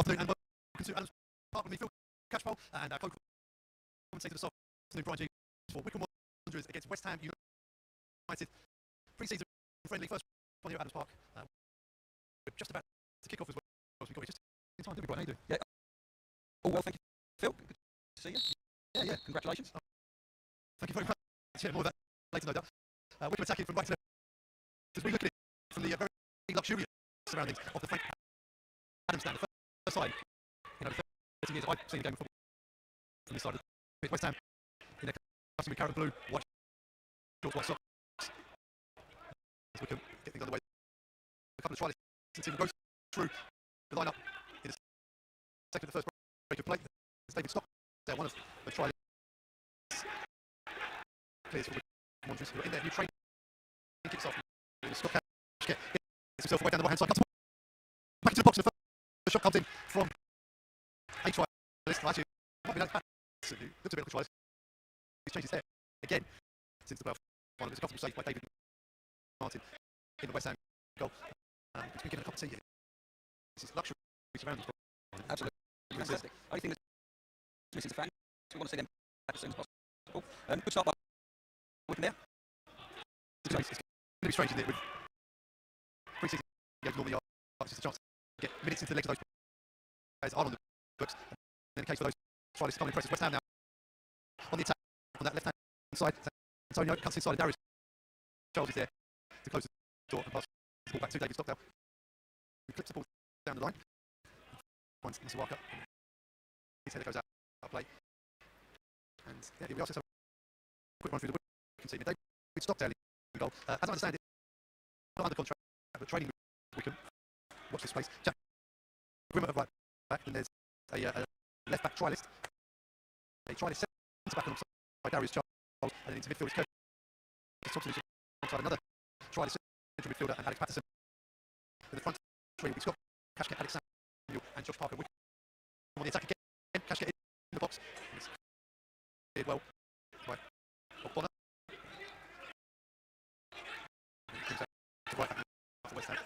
Afternoon and welcome to Adams Park with me, Phil Catchpole, and our co-commentator this afternoon, Brian G. for Wycombe Wanderers against West Ham United. Pre-season friendly, first one here at Adams Park. We're just about to kick off as well as we've got you just in time, didn't we, Brian? How you doing? Yeah. Oh, well, thank you, Phil. Good to see you. Yeah. Congratulations. Thank you very much. Yeah, more of that later, no doubt. Wycombe attacking from right to left as we look at it from the very luxurious surroundings of the Frank Adams stand. The first time in over 30 years I've seen a game of football from this side of the pitch. West Ham in their customary carrot blue, white shorts, white socks. As Wycombe get things underway. A couple of trialists team goes through the line-up in the second of the first break of play. It's David Stockdale, one of the trialists. Clears for Wycombe Wanderers who are in their new training. Kicks off. Stockdale gets himself away down the right-hand side. Cuts back into the box. The first shot comes in from a trialist. Actually, might be that bad. Looks a bit like a trialist. He's changed his hair again since the bell. It was a comfortable save by David Martin in the West Ham goal. It's been given a cup of tea here. This is luxury surroundings. Absolutely fantastic. Only thing that's missing is the fans. We want to see them back as soon as possible. Good start by Wycombe there. It's going to be strange, isn't it? With pre-season games normally are just a chance to get minutes into the legs of those players are on the books. And in the case for those trialists coming in process, West Ham now on the attack on that left-hand side. Antonio cuts inside, and Darius Charles is there to close the door and pass the ball back to David Stockdale, who clips the ball down the line. Finds Masuaka. His header goes out of play. And yeah, here we are. So a quick run through the Wycombe team. David Stockdale in goal. As I understand it, not under contract, but training with Wycombe. Watch this space. Jack Grimmer at right back. Then there's a left back trialist. A trialist centre back alongside Darius Charles. And then into midfield is Curtis Thompson, who's alongside another trialist central midfielder, and Alex Patterson. In the front three will be Scott Cashket, Alex Samuel, and Josh Parker. On the attack again, Cashket in the box. Did well by Bob Bonner. Right back to West Ham.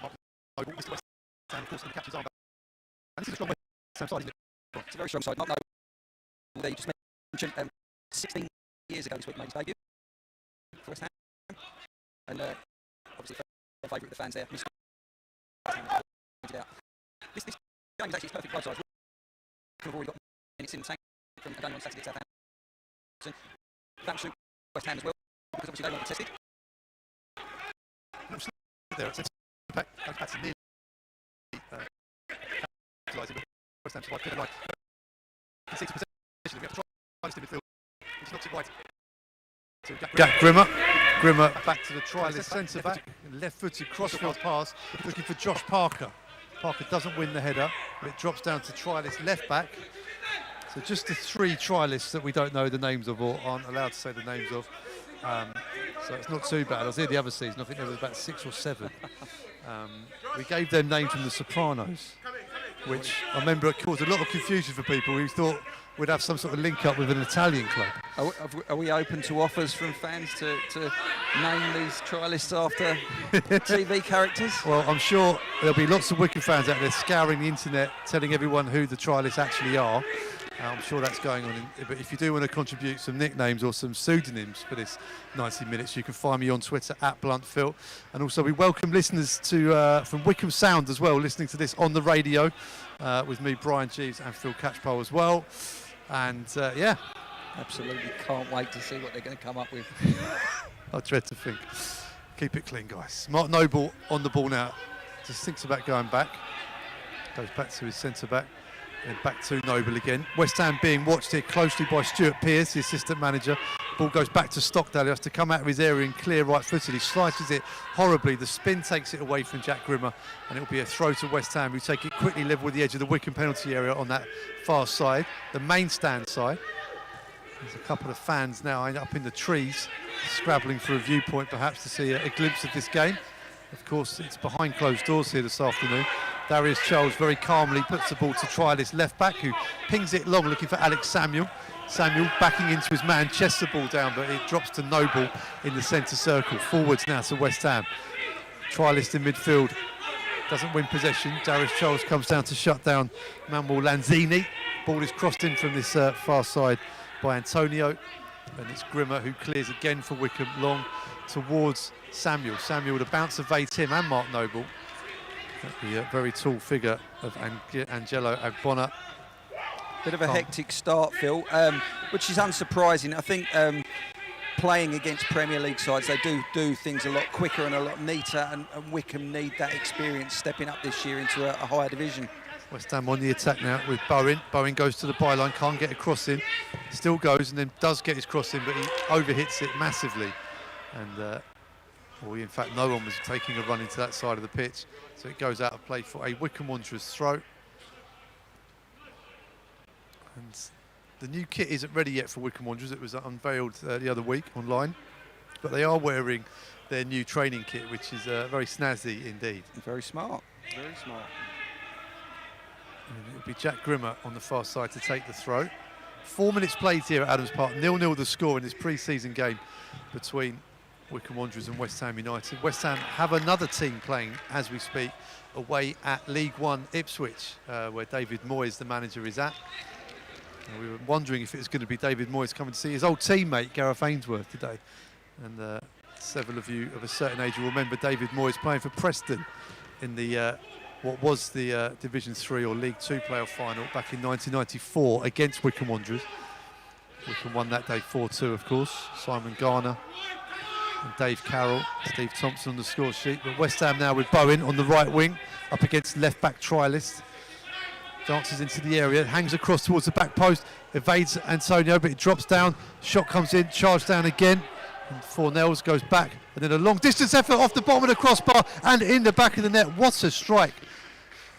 Martin Noble, Mr. West Ham, of course, in the captain's armband. And this is a strong West Ham side, isn't it? It's a very strong side. Not Noble, there you just mentioned 16 years ago this week made his debut for West Ham. And obviously a favourite of the fans there. This game is actually perfect both sides. We've already got minutes in the tank from a game on Saturday at Southampton. That will suit West Ham as well, because obviously they want to test it. There at centre back, Patterson nearly capitalising with West Ham survive. Right. Concedes possession. We have to try to midfield. He's knocks it right. Jack Grimmer back to the trialist centre back. Left-footed crossfield pass, looking for Josh Parker. Parker doesn't win the header, but it drops down to trialist left back. So just the three trialists that we don't know the names of or aren't allowed to say the names of. So it's not too bad. I was here the other season, I think there was about 6 or 7. We gave them names from The Sopranos, which I remember it caused a lot of confusion for people. We thought we'd have some sort of link up with an Italian club. Are we open to offers from fans to name these trialists after TV characters? Well, I'm sure there'll be lots of Wycombe fans out there scouring the internet, telling everyone who the trialists actually are. I'm sure that's going on. But if you do want to contribute some nicknames or some pseudonyms for this 90 minutes, you can find me on Twitter @BluntPhil. And also we welcome listeners to from Wycombe Sound as well, listening to this on the radio with me, Brian Jeeves, and Phil Catchpole as well. And yeah. Absolutely can't wait to see what they're going to come up with. I dread to think. Keep it clean, guys. Mark Noble on the ball now. Just thinks about going back. Goes back to his centre back. And back to Noble again. West Ham being watched here closely by Stuart Pearce, the assistant manager. Ball goes back to Stockdale. He has to come out of his area and clear right-footed. He slices it horribly. The spin takes it away from Jack Grimmer, and it'll be a throw to West Ham, who take it quickly level with the edge of the Wycombe penalty area on that far side, the main stand side. There's a couple of fans now up in the trees, scrabbling for a viewpoint perhaps to see a glimpse of this game. Of course, it's behind closed doors here this afternoon. Darius Charles very calmly puts the ball to trialist left back, who pings it long, looking for Alex Samuel. Samuel backing into his man, chests the ball down, but it drops to Noble in the centre circle. Forwards now to West Ham. Trialist in midfield doesn't win possession. Darius Charles comes down to shut down Manuel Lanzini. Ball is crossed in from this far side by Antonio, and it's Grimmer who clears again for Wycombe, long towards Samuel. Samuel to bounce evades him and Mark Noble. The very tall figure of Angelo Agbona. Bit of a hectic start, Phil, which is unsurprising. I think playing against Premier League sides, they do things a lot quicker and a lot neater, and Wycombe need that experience stepping up this year into a higher division. West Ham on the attack now with Bowen. Bowen goes to the byline, can't get a cross in. Still goes and then does get his cross in, but he overhits it massively. And in fact, no one was taking a run into that side of the pitch. So it goes out of play for a Wycombe Wanderers throw. And the new kit isn't ready yet for Wycombe Wanderers. It was unveiled the other week online. But they are wearing their new training kit, which is very snazzy indeed. Very smart, very smart. And it'll be Jack Grimmer on the far side to take the throw. 4 minutes played here at Adams Park. 0-0 the score in this pre-season game between Wycombe Wanderers and West Ham United. West Ham have another team playing as we speak away at League One Ipswich, where David Moyes, the manager, is at. And we were wondering if it was going to be David Moyes coming to see his old teammate Gareth Ainsworth today. And several of you of a certain age will remember David Moyes playing for Preston in the what was the Division 3 or League 2 playoff final back in 1994 against Wycombe Wanderers. Wycombe won that day 4-2, of course. Simon Garner and Dave Carroll, Steve Thompson on the score sheet. But West Ham now with Bowen on the right wing, up against left-back trialist. Dances into the area, hangs across towards the back post, evades Antonio, but it drops down. Shot comes in, charged down again. And Fornells goes back, and then a long distance effort off the bottom of the crossbar and in the back of the net. What a strike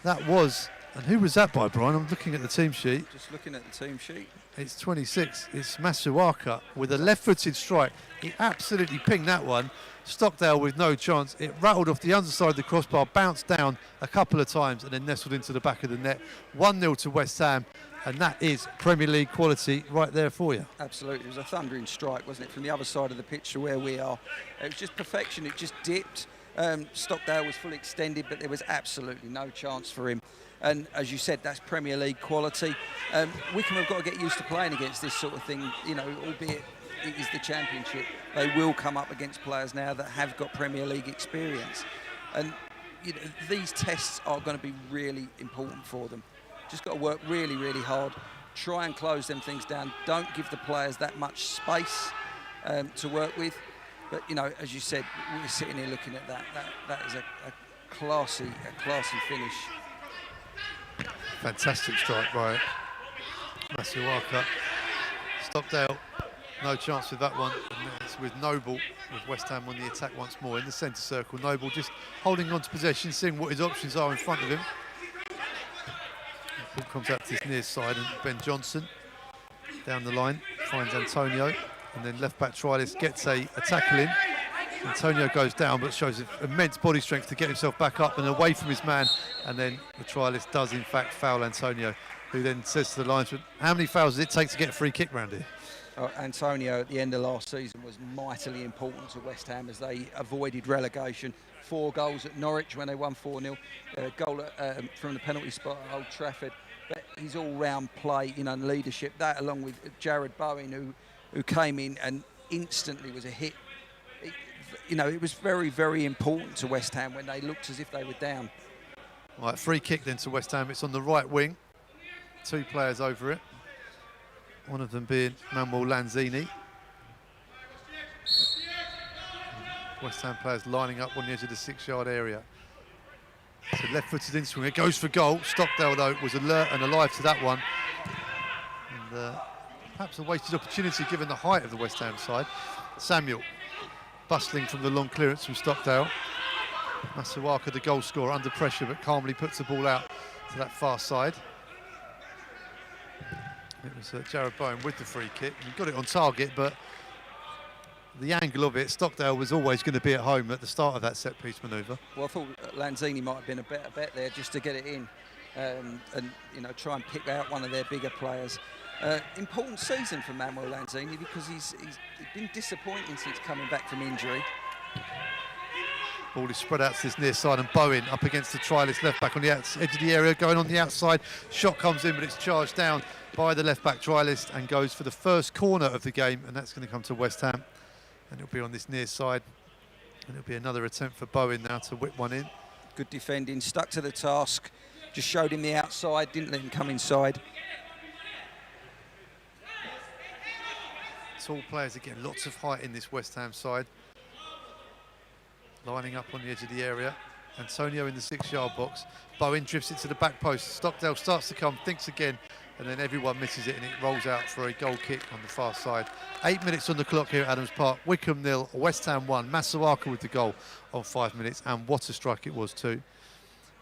that was. And who was that by, Brian? I'm looking at the team sheet. Just looking at the team sheet. It's 26. It's Masuaka with a left-footed strike. He absolutely pinged that one. Stockdale with no chance. It rattled off the underside of the crossbar, bounced down a couple of times, and then nestled into the back of the net. 1-0 to West Ham. And that is Premier League quality right there for you. Absolutely. It was a thundering strike, wasn't it, from the other side of the pitch to where we are. It was just perfection. It just dipped. Stockdale was fully extended, but there was absolutely no chance for him. And as you said, that's Premier League quality. Wycombe have got to get used to playing against this sort of thing, you know, albeit it is the Championship. They will come up against players now that have got Premier League experience. And you know, these tests are going to be really important for them. Just got to work really, really hard. Try and close them things down. Don't give the players that much space to work with. But you know, as you said, we're sitting here looking at that. That is a classy finish. Fantastic strike by Masuaka. Stockdale, no chance with that one. And it's with Noble, with West Ham on the attack once more in the centre circle. Noble just holding on to possession, seeing what his options are in front of him. Ball comes out to his near side, and Ben Johnson down the line finds Antonio, and then left back trialist gets a tackle in. Antonio goes down, but shows immense body strength to get himself back up and away from his man, and then the trialist does in fact foul Antonio, who then says to the linesman, how many fouls does it take to get a free kick round here? Antonio at the end of last season was mightily important to West Ham as they avoided relegation. 4 goals at Norwich when they won 4-0, a goal from the penalty spot at Old Trafford. But his all-round play, you know, and leadership, that along with Jared Bowen, who came in and instantly was a hit. You know, it was very, very important to West Ham when they looked as if they were down. Right, free kick then to West Ham. It's on the right wing. 2 players over it. One of them being Manuel Lanzini. West Ham players lining up on the edge of the 6-yard area. So left-footed in swing. It goes for goal. Stockdale, though, was alert and alive to that one. And perhaps a wasted opportunity given the height of the West Ham side. Samuel bustling from the long clearance from Stockdale. Masuaka, the goal scorer, under pressure, but calmly puts the ball out to that far side. It was Jared Bowen with the free kick. He got it on target, but the angle of it, Stockdale was always going to be at home at the start of that set-piece manoeuvre. Well, I thought Lanzini might have been a better bet there just to get it in and you know, try and pick out one of their bigger players. Important season for Manuel Lanzini because he's been disappointing since coming back from injury. Ball is spread out to this near side, and Bowen up against the trialist left back on the edge of the area, going on the outside. Shot comes in, but it's charged down by the left back trialist and goes for the first corner of the game, and that's going to come to West Ham. And it'll be on this near side, and it'll be another attempt for Bowen now to whip one in. Good defending, stuck to the task, just showed him the outside, didn't let him come inside. Tall players again, lots of height in this West Ham side. Lining up on the edge of the area. Antonio in the 6-yard box. Bowen drifts it to the back post. Stockdale starts to come, thinks again, and then everyone misses it, and it rolls out for a goal kick on the far side. 8 minutes on the clock here at Adams Park. Wycombe 0, West Ham 1. Masuaku with the goal on 5 minutes, and what a strike it was too.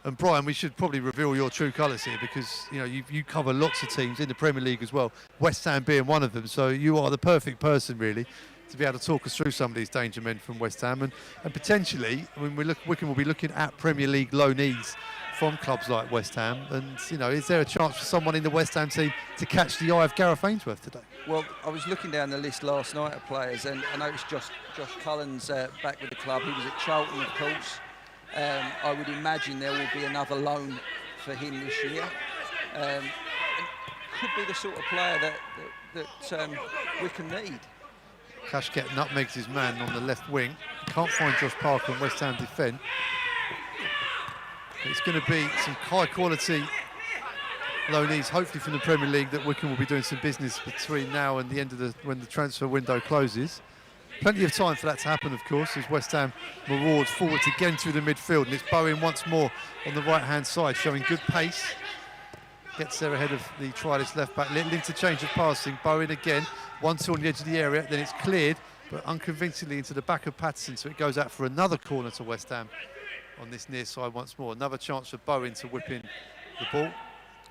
And Brian, we should probably reveal your true colours here, because you know you cover lots of teams in the Premier League as well, West Ham being one of them, so you are the perfect person really to be able to talk us through some of these danger men from West Ham, and potentially, I mean, Wycombe will be looking at Premier League loanees from clubs like West Ham, and you know, is there a chance for someone in the West Ham team to catch the eye of Gareth Ainsworth today? Well, I was looking down the list last night of players, and I noticed Josh Cullen's back with the club. He was at Charlton, of course. I would imagine there will be another loan for him this year. And could be the sort of player that Wycombe need. Kashket nutmegs his man on the left wing. Can't find Josh Parker and West Ham defend. It's going to be some high quality loanees, hopefully from the Premier League, that Wycombe will be doing some business between now and the end of when the transfer window closes. Plenty of time for that to happen, of course, as West Ham marauders forwards again through the midfield, and it's Bowen once more on the right-hand side, showing good pace. Gets there ahead of the trialist left-back. Little interchange of passing. Bowen again, 1-2 on the edge of the area, then it's cleared, but unconvincingly into the back of Patterson, so it goes out for another corner to West Ham on this near side once more. Another chance for Bowen to whip in the ball.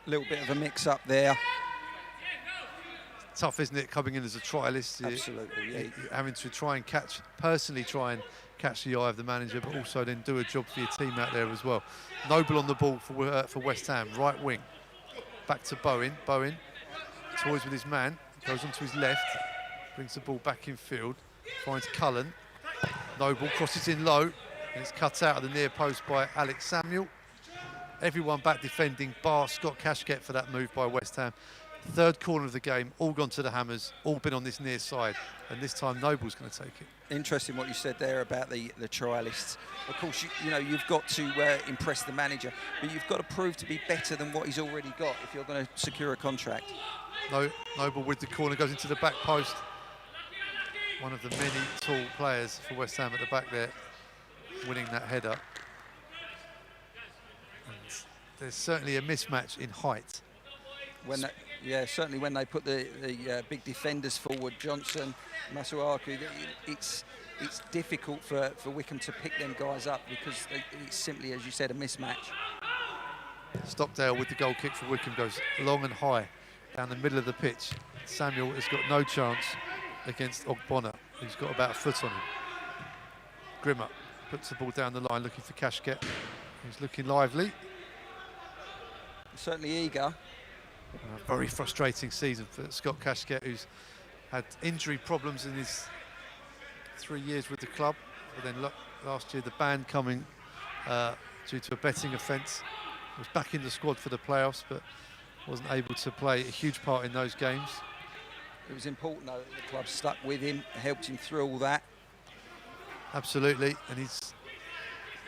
A little bit of a mix-up there. Tough, isn't it, coming in as a trialist? Absolutely, yeah. Having to try and catch the eye of the manager, but also then do a job for your team out there as well. Noble on the ball for West Ham, right wing. Back to Bowen. Bowen toys with his man, goes onto his left, brings the ball back in field, finds Cullen. Noble crosses in low, and it's cut out of the near post by Alex Samuel. Everyone back defending, bar Scott Kashket for that move by West Ham. Third corner of the game, all gone to the Hammers, all been on this near side, and this time Noble's going to take it. Interesting what you said there about the trialists. Of course, you know, you've got to impress the manager, but you've got to prove to be better than what he's already got if you're going to secure a contract. Noble with the corner, goes into the back post. One of the many tall players for West Ham at the back there, winning that header. And there's certainly a mismatch in height. Certainly when they put the big defenders forward, Johnson, Masuaku, it's difficult for Wycombe to pick them guys up because it's simply, as you said, a mismatch. Stockdale with the goal kick for Wycombe goes long and high down the middle of the pitch. Samuel has got no chance against Ogbonna, who's got about a foot on him. Grimmer puts the ball down the line looking for Kashket, who's looking lively. Certainly eager. A very frustrating season for Scott Kashket, who's had injury problems in his 3 years with the club. But then last year the ban coming due to a betting offence. Was back in the squad for the playoffs, but wasn't able to play a huge part in those games. It was important though that the club stuck with him, helped him through all that. Absolutely, and he's,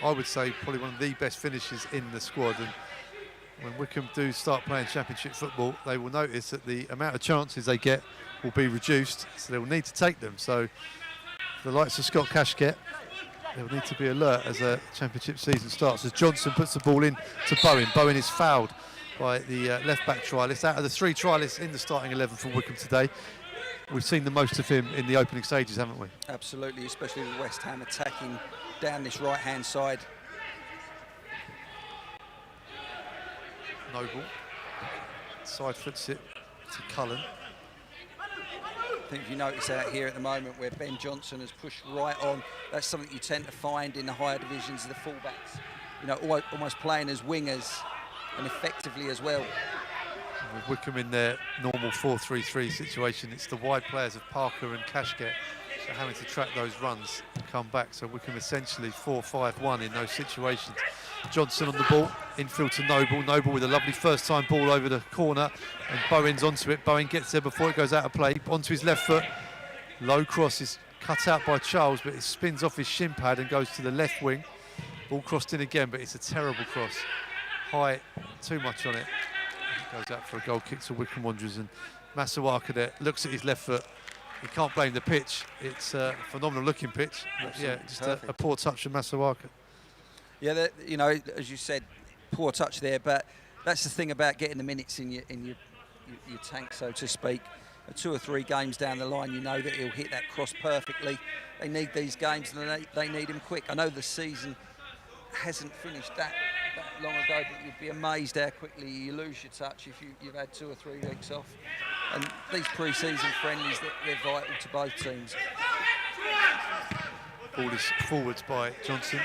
I would say, probably one of the best finishers in the squad. And when Wycombe do start playing Championship football, they will notice that the amount of chances they get will be reduced, so they will need to take them. So for the likes of Scott Kashket, they will need to be alert as a Championship season starts. As Johnson puts the ball in to Bowen. Bowen is fouled by the left-back trialist. Out of the 3 trialists in the starting 11 for Wycombe today, we've seen the most of him in the opening stages, haven't we? Absolutely, especially with West Ham attacking down this right-hand side. Noble side foots it to Cullen. I think if you notice out here at the moment where Ben Johnson has pushed right on, that's something you tend to find in the higher divisions of the fullbacks. You know, almost playing as wingers and effectively as well. With Wycombe in their normal 4-3-3 situation, it's the wide players of Parker and Kashket having to track those runs and come back. So Wycombe essentially 4-5-1 in those situations. Johnson on the ball, infield to Noble. Noble with a lovely first-time ball over the corner, and Bowen's onto it. Bowen gets there before it goes out of play, onto his left foot. Low cross is cut out by Charles, but it spins off his shin pad and goes to the left wing. Ball crossed in again, but it's a terrible cross. High, too much on it. It goes out for a goal kick to Wycombe Wanderers, and Masawaka there looks at his left foot. He can't blame the pitch. It's a phenomenal looking pitch. But yeah, just a poor touch from Masawaka. Yeah, you know, as you said, poor touch there, but that's the thing about getting the minutes in your tank, so to speak. 2 or 3 games down the line, you know that he'll hit that cross perfectly. They need these games, and they need him quick. I know the season hasn't finished that long ago, but you'd be amazed how quickly you lose your touch if you've had 2 or 3 weeks off. And these pre-season friendlies, they're vital to both teams. Ball is forwards by Johnson.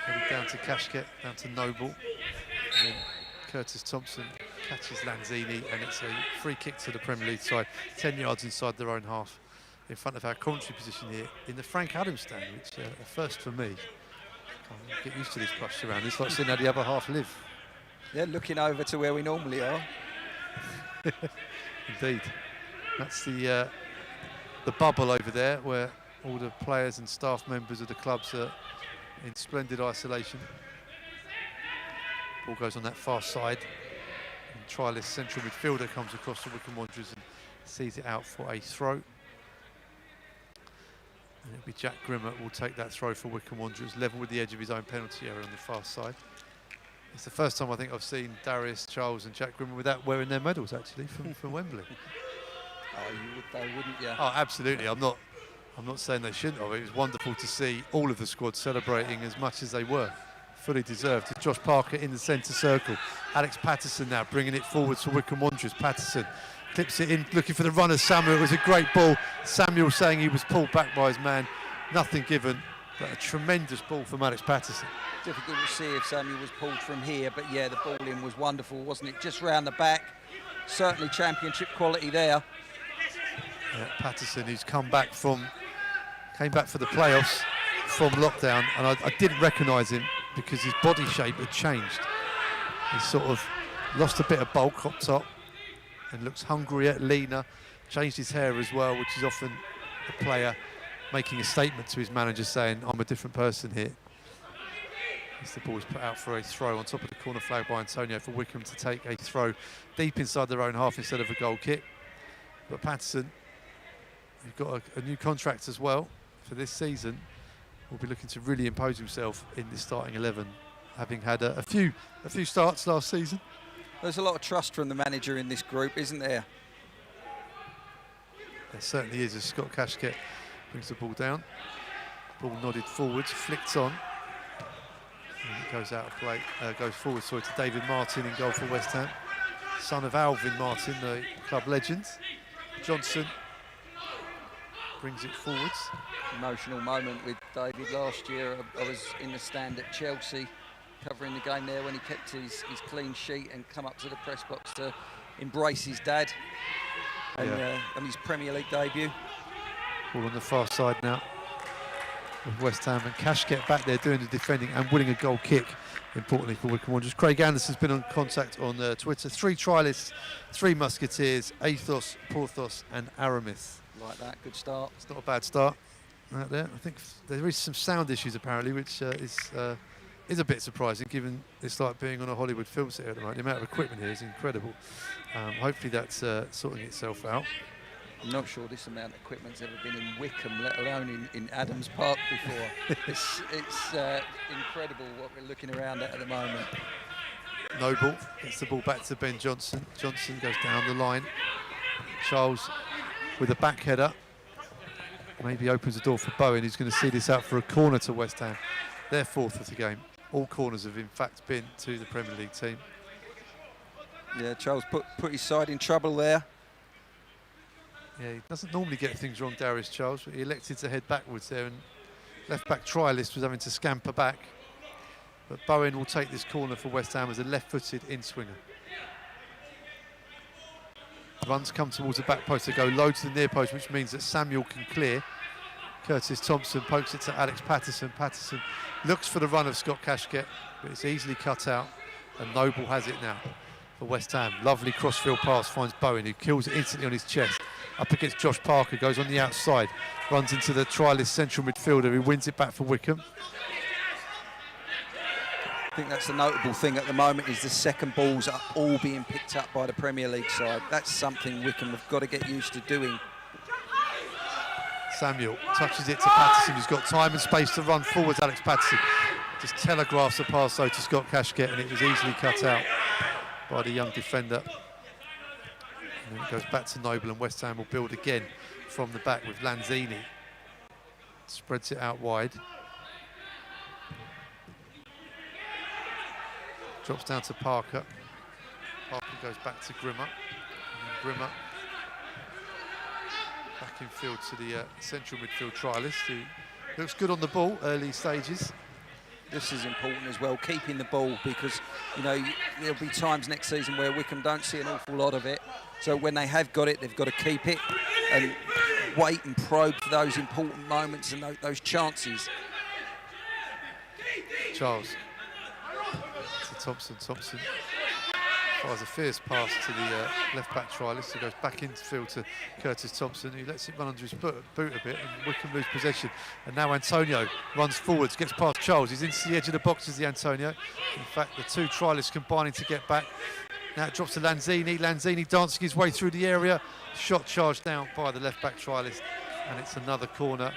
Headed down to Kashket, down to Noble. And then Curtis Thompson catches Lanzini, and it's a free kick to the Premier League side, 10 yards inside their own half, in front of our commentary position here in the Frank Adams stand, which a first for me. Can't get used to this plush surround. It's like seeing how the other half live. Yeah, looking over to where we normally are. Indeed. That's the bubble over there where all the players and staff members of the clubs are in splendid isolation. Ball goes on that far side. And trialist central midfielder comes across the Wycombe Wanderers and sees it out for a throw. And it'll be Jack Grimmer will take that throw for Wycombe Wanderers, level with the edge of his own penalty area on the far side. It's the first time I think I've seen Darius, Charles and Jack Grimmer without wearing their medals, actually, from Wembley. Oh, you would though, wouldn't you? Oh, absolutely. I'm not saying they shouldn't have. It was wonderful to see all of the squad celebrating as much as they were. Fully deserved. To Josh Parker in the centre circle. Alex Patterson now bringing it forwards for Wycombe Wanderers. Patterson clips it in, looking for the runner, Samuel. It was a great ball. Samuel saying he was pulled back by his man. Nothing given, but a tremendous ball from Alex Patterson. Difficult to see if Samuel was pulled from here, but yeah, the ball in was wonderful, wasn't it? Just round the back. Certainly championship quality there. Yeah, Patterson, who's came back for the playoffs from lockdown, and I didn't recognise him because his body shape had changed. He sort of lost a bit of bulk up top and looks hungrier, leaner, changed his hair as well, which is often a player making a statement to his manager saying, I'm a different person here. As the ball is put out for a throw on top of the corner flag by Antonio for Wycombe to take a throw deep inside their own half instead of a goal kick. But Patterson, who's got a new contract as well for this season, will be looking to really impose himself in the starting 11, having had a few starts last season. There's a lot of trust from the manager in this group, isn't there? There certainly is, as Scott Kashket brings the ball down. Ball nodded forwards, flicked on. And it goes out of play, goes forward, to David Martin in goal for West Ham. Son of Alvin Martin, the club legend. Johnson brings it forwards. Emotional moment with David last year. I was in the stand at Chelsea covering the game there when he kept his clean sheet and come up to the press box to embrace his dad and his Premier League debut. Ball on the far side now with West Ham, and Kashket back there doing the defending and winning a goal kick, importantly for Wycombe Wanderers. Craig Anderson's been on contact on Twitter. 3 trialists, 3 Musketeers, Athos, Porthos and Aramis. Like that, good start. It's not a bad start right there. I think there is some sound issues apparently, which is a bit surprising given it's like being on a Hollywood film set at the moment. The amount of equipment here is incredible. Hopefully that's sorting itself out. I'm not sure this amount of equipment's ever been in Wycombe, let alone in Adams Park before. it's incredible what we're looking around at the moment. Noble gets the ball back to Ben Johnson. Johnson goes down the line. Charles with a back header. Maybe opens the door for Bowen, who's going to see this out for a corner to West Ham. Their 4th of the game. All corners have in fact been to the Premier League team. Yeah, Charles put his side in trouble there. Yeah, he doesn't normally get things wrong, Darius Charles, but he elected to head backwards there, and left-back trialist was having to scamper back. But Bowen will take this corner for West Ham as a left-footed in-swinger. Runs come towards the back post. They go low to the near post, which means that Samuel can clear. Curtis Thompson pokes it to Alex Patterson. Patterson looks for the run of Scott Cashgett, but it's easily cut out, and Noble has it now for West Ham. Lovely crossfield pass, finds Bowen, who kills it instantly on his chest. Up against Josh Parker, goes on the outside, runs into the trialist central midfielder, who wins it back for Wycombe. I think that's the notable thing at the moment, is the second balls are all being picked up by the Premier League side. That's something Wycombe have got to get used to doing. Samuel touches it to Patterson, who's got time and space to run forwards. Alex Patterson just telegraphs the pass though to Scott Cashgett, and it was easily cut out by the young defender. And then it goes back to Noble, and West Ham will build again from the back with Lanzini. Spreads it out wide. Drops down to Parker. Parker goes back to Grimmer. And then Grimmer back in field to the central midfield trialist, who looks good on the ball early stages. This is important as well, keeping the ball, because you know there'll be times next season where Wycombe don't see an awful lot of it. So when they have got it, they've got to keep it and wait and probe for those important moments and those chances. Charles to Thompson. Thompson fires a fierce pass to the left-back trialist, who goes back into field to Curtis Thompson, who lets it run under his boot a bit, and Wycombe lose possession. And now Antonio runs forwards, gets past Charles. He's into the edge of the box as the Antonio. In fact, the two trialists combining to get back. Now it drops to Lanzini. Lanzini dancing his way through the area. Shot charged down by the left-back trialist, and it's another corner.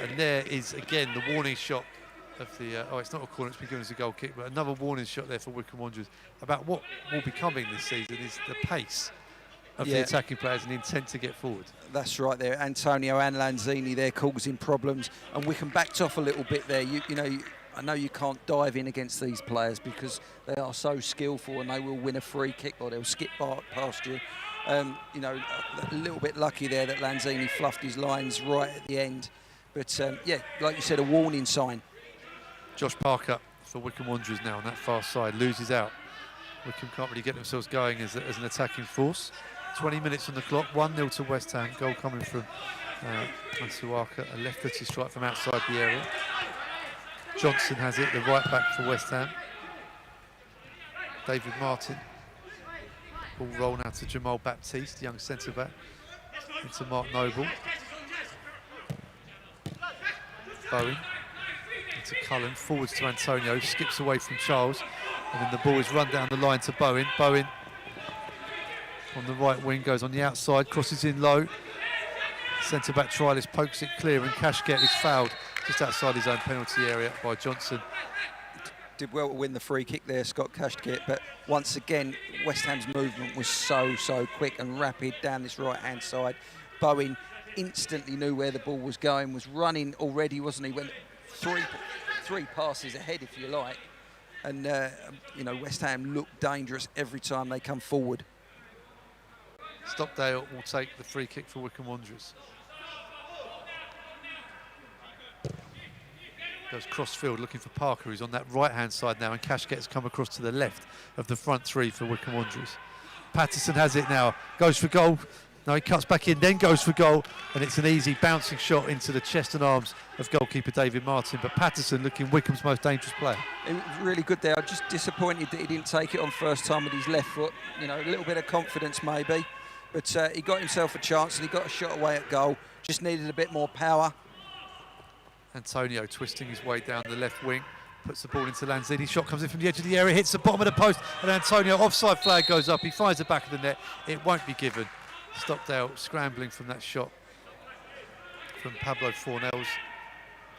And there is again the warning shot of the, oh, it's not a corner, it's been given as a goal kick, but another warning shot there for Wycombe Wanderers about what will be coming this season is the pace of the attacking players and the intent to get forward. That's right there, Antonio and Lanzini there causing problems, and Wycombe backed off a little bit there. You know, I know you can't dive in against these players because they are so skillful, and they will win a free kick or they'll skip past you. You know, a little bit lucky there that Lanzini fluffed his lines right at the end. But yeah, like you said, a warning sign. Josh Parker for Wycombe Wanderers now on that far side, loses out. Wycombe can't really get themselves going as an attacking force. 20 minutes on the clock, 1-0 to West Ham. Goal coming from Masuaka, a left-footed strike from outside the area. Johnson has it, the right back for West Ham. David Martin. Ball roll now to Jamal Baptiste, young centre-back. Into Mark Noble. Bowen. To Cullen, forwards to Antonio, skips away from Charles, and then the ball is run down the line to Bowen. Bowen on the right wing, goes on the outside, crosses in low. Centre-back trialist pokes it clear, and Cashgett is fouled just outside his own penalty area by Johnson. Did well to win the free kick there, Scott Cashgett, but once again, West Ham's movement was so quick and rapid down this right-hand side. Bowen instantly knew where the ball was going, was running already, wasn't he? When three passes ahead, if you like, and you know, West Ham look dangerous every time they come forward. Stockdale will take the free kick for Wycombe Wanderers. Goes cross-field looking for Parker, who's on that right-hand side now, and Cashgett's come across to the left of the front three for Wycombe Wanderers. Patterson has it now, goes for goal. No, he cuts back in, then goes for goal, and it's an easy bouncing shot into the chest and arms of goalkeeper David Martin. But Patterson looking Wycombe's most dangerous player. It was really good there. I'm just disappointed that he didn't take it on first time with his left foot. You know, a little bit of confidence maybe, but he got himself a chance and he got a shot away at goal. Just needed a bit more power. Antonio twisting his way down the left wing, puts the ball into Lanzini. Shot comes in from the edge of the area, hits the bottom of the post, and Antonio, offside flag goes up. He finds the back of the net. It won't be given. Stockdale scrambling from that shot from Pablo Fornells.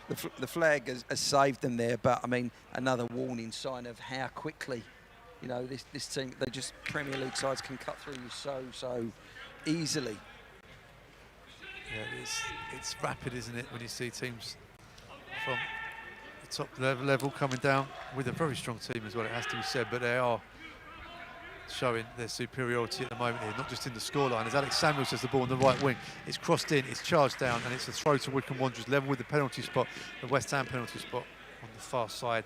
The flag has saved them there, but I mean, another warning sign of how quickly, you know, this team, they just, Premier League sides can cut through you so easily. Yeah, it's rapid, isn't it, when you see teams from the top level coming down with a very strong team as well, it has to be said, but they are showing their superiority at the moment here, not just in the scoreline. As Alex Samuels has the ball on the right wing, it's crossed in, it's charged down, and it's a throw to Wycombe Wanderers, level with the penalty spot, the West Ham penalty spot on the far side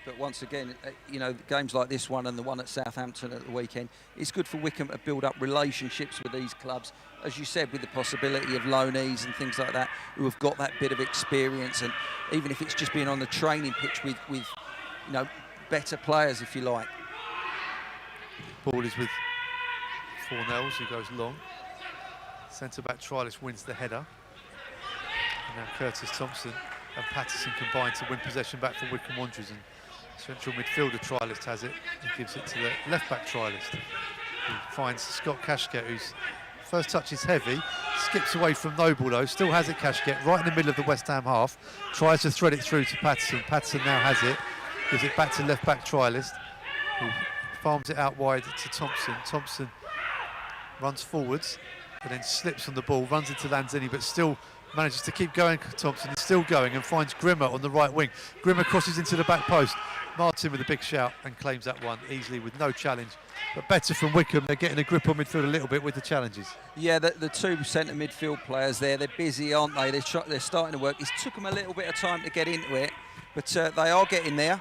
But once again, you know, games like this one and the one at Southampton at the weekend, it's good for Wycombe to build up relationships with these clubs, as you said, with the possibility of loanees and things like that, who have got that bit of experience, and even if it's just being on the training pitch with you know, better players, if you like. Ball is with Fornells, who goes long. Centre-back Trialist wins the header. And now Curtis Thompson and Patterson combine to win possession back for Wycombe Wanderers, and central midfielder Trialist has it and gives it to the left-back Trialist, who finds Scott Cashket, whose first touch is heavy, skips away from Noble though, still has it Cashket, right in the middle of the West Ham half, tries to thread it through to Patterson. Patterson now has it, gives it back to left-back Trialist, who farms it out wide to Thompson. Thompson runs forwards and then slips on the ball, runs into Lanzini, but still manages to keep going. Thompson is still going and finds Grimmer on the right wing. Grimmer crosses into the back post. Martin with a big shout and claims that one easily with no challenge. But better from Wycombe, they're getting a grip on midfield a little bit with the challenges. Yeah, the two centre midfield players there, they're busy, aren't they? They're starting to work. It took them a little bit of time to get into it, but they are getting there.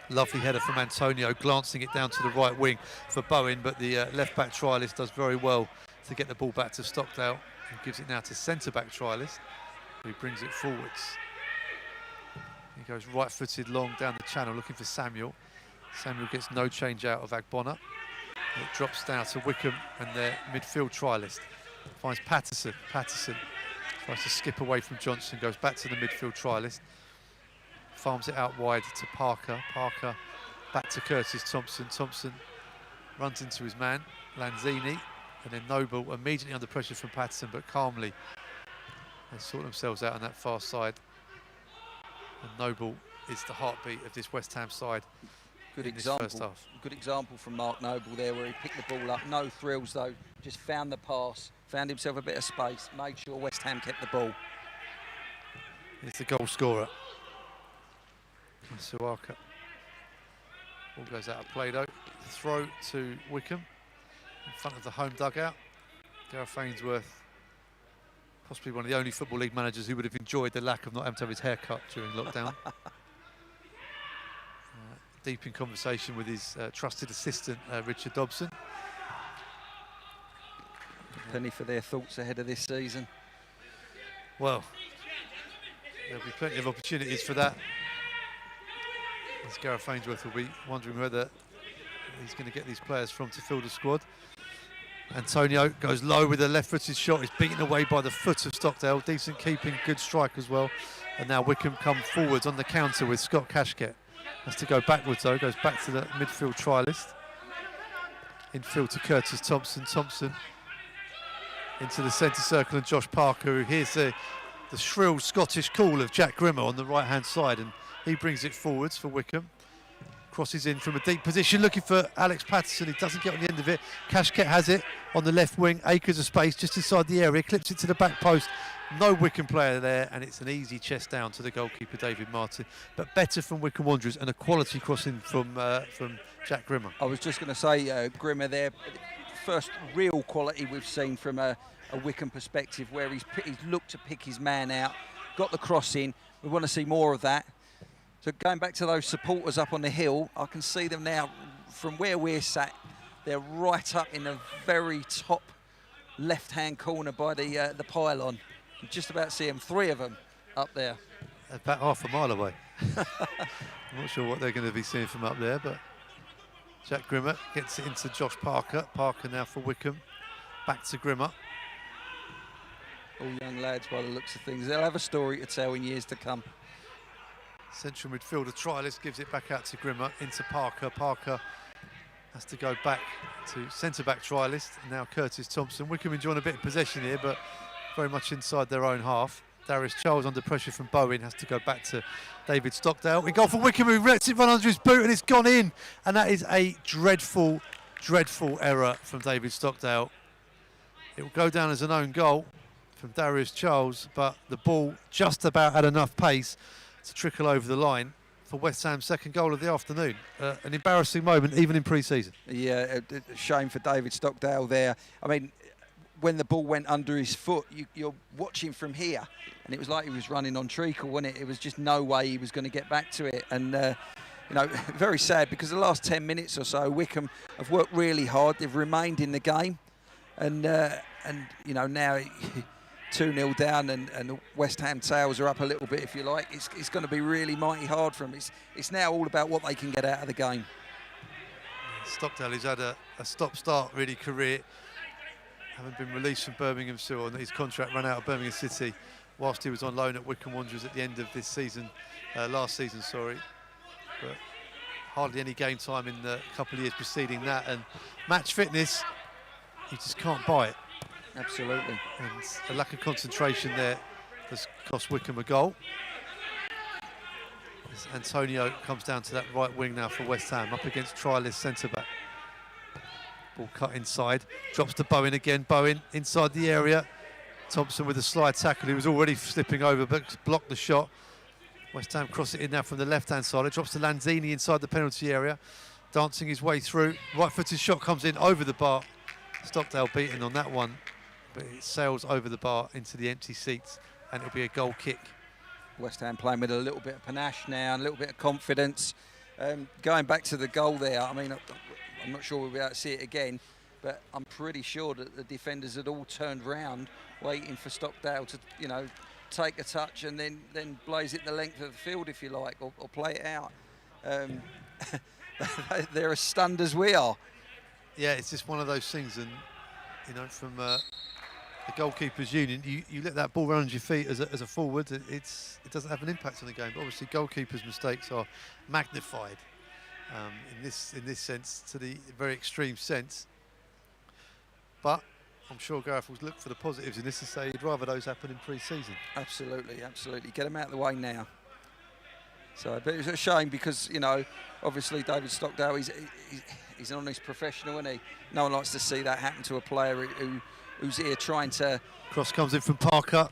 Lovely header from Antonio, glancing it down to the right wing for Bowen, but the left-back Trialist does very well to get the ball back to Stockdale, and gives it now to centre-back Trialist, who brings it forwards. He goes right-footed long down the channel looking for Samuel. Samuel gets no change out of Agbonna. It drops down to Wycombe and their midfield Trialist. Finds Patterson. Patterson tries to skip away from Johnson, goes back to the midfield Trialist. Farms it out wide to Parker. Parker back to Curtis Thompson. Thompson runs into his man, Lanzini, and then Noble immediately under pressure from Patterson, but calmly they sort themselves out on that far side. And Noble is the heartbeat of this West Ham side. Good example. First half. Good example from Mark Noble there, where he picked the ball up. No thrills though. Just found the pass, found himself a bit of space, made sure West Ham kept the ball. It's the goal scorer, Suaka. Ball goes out of play though. Throw to Wycombe in front of the home dugout. Gareth Ainsworth, possibly one of the only Football League managers who would have enjoyed the lack of not having to have his hair cut during lockdown. Deep in conversation with his trusted assistant, Richard Dobson. Penny for their thoughts ahead of this season. Well, there'll be plenty of opportunities for that. As Gareth Ainsworth will be wondering whether he's going to get these players from to fill the squad. Antonio goes low with a left-footed shot. He's beaten away by the foot of Stockdale. Decent keeping, good strike as well. And now Wycombe come forwards on the counter with Scott Cashket. Has to go backwards though, goes back to the midfield Trialist. Infield to Curtis Thompson. Thompson into the centre circle, and Josh Parker, who hears the shrill Scottish call of Jack Grimmer on the right-hand side, and he brings it forwards for Wycombe. Crosses in from a deep position, looking for Alex Patterson. He doesn't get on the end of it. Cashket has it on the left wing, acres of space just inside the area, clips it to the back post. No Wycombe player there, and it's an easy chest down to the goalkeeper, David Martin. But better from Wycombe Wanderers, and a quality crossing from Jack Grimmer. I was just going to say, Grimmer there, first real quality we've seen from a Wycombe perspective, where he's looked to pick his man out, got the cross in. We want to see more of that. So going back to those supporters up on the hill, I can see them now from where we're sat. They're right up in the very top left-hand corner by the pylon. You just about see them, 3 of them up there. About half a mile away. I'm not sure what they're going to be seeing from up there, but Jack Grimmer gets it into Josh Parker. Parker now for Wycombe. Back to Grimmer. All young lads by the looks of things. They'll have a story to tell in years to come. Central midfielder Trialist gives it back out to Grimmer, into Parker. Parker has to go back to centre-back Trialist. And now Curtis Thompson. Wycombe enjoying a bit of possession here, but very much inside their own half. Darius Charles under pressure from Bowen has to go back to David Stockdale. In goal for Wycombe, who lets it run under his boot, and it's gone in. And that is a dreadful, dreadful error from David Stockdale. It will go down as an own goal from Darius Charles, but the ball just about had enough pace to trickle over the line for West Ham's second goal of the afternoon. An embarrassing moment, even in pre-season. Yeah, a shame for David Stockdale there. I mean, when the ball went under his foot, you're watching from here, and it was like he was running on treacle, wasn't it? It was just no way he was going to get back to it. And you know, very sad because the last 10 minutes or so, Wycombe have worked really hard. They've remained in the game, and you know, now 2-0 down, and the West Ham tails are up a little bit, if you like. It's going to be really mighty hard for them. It's now all about what they can get out of the game. Stockdale, who's had a stop-start really career, having been released from Birmingham City, and his contract ran out of Birmingham City whilst he was on loan at Wycombe Wanderers at the end of this season, last season, sorry. But hardly any game time in the couple of years preceding that, and match fitness, you just can't buy it. Absolutely. And a lack of concentration there has cost Wycombe a goal. As Antonio comes down to that right wing now for West Ham, up against trialist centre-back. Ball cut inside, drops to Bowen again. Bowen inside the area. Thompson with a slide tackle. He was already slipping over, but blocked the shot. West Ham cross it in now from the left-hand side. It drops to Lanzini inside the penalty area, dancing his way through. Right-footed shot comes in over the bar. Stockdale beaten on that one, but it sails over the bar into the empty seats, and it'll be a goal kick. West Ham playing with a little bit of panache now, and a little bit of confidence. Going back to the goal there, I mean, I'm not sure we'll be able to see it again, but I'm pretty sure that the defenders had all turned round, waiting for Stockdale to, you know, take a touch and then blaze it the length of the field, if you like, or play it out. They're as stunned as we are. Yeah, it's just one of those things, and you know, from the goalkeepers union, you let that ball run under your feet as a forward, it doesn't have an impact on the game. But obviously, goalkeepers' mistakes are magnified in this sense, to the very extreme sense. But I'm sure Gareth will look for the positives in this and say he'd rather those happen in pre-season. Absolutely, absolutely. Get them out of the way now. So, but it's a shame because, you know, obviously David Stockdale, he's an honest professional, isn't he? No one likes to see that happen to a player who's here trying to... Cross comes in from Parker,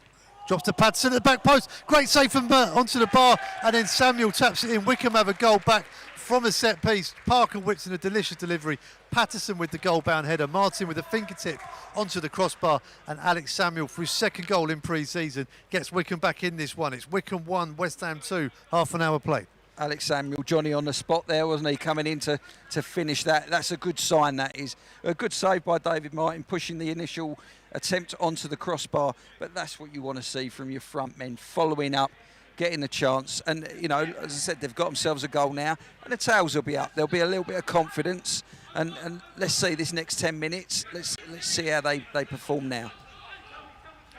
drops to Patterson at the back post. Great save from onto the bar, and then Samuel taps it in. Wycombe have a goal back from a set piece. Parker whips in a delicious delivery. Patterson with the goal-bound header. Martin with a fingertip onto the crossbar, and Alex Samuel for his second goal in pre-season gets Wycombe back in this one. It's Wycombe 1, West Ham 2, half an hour play. Alex Samuel, Johnny on the spot there, wasn't he, coming in to finish that. That's a good sign, that is. A good save by David Martin, pushing the initial attempt onto the crossbar, but that's what you want to see from your front men, following up, getting a chance. And, you know, as I said, they've got themselves a goal now, and the tails will be up. There'll be a little bit of confidence, and let's see this next 10 minutes. Let's see how they perform now.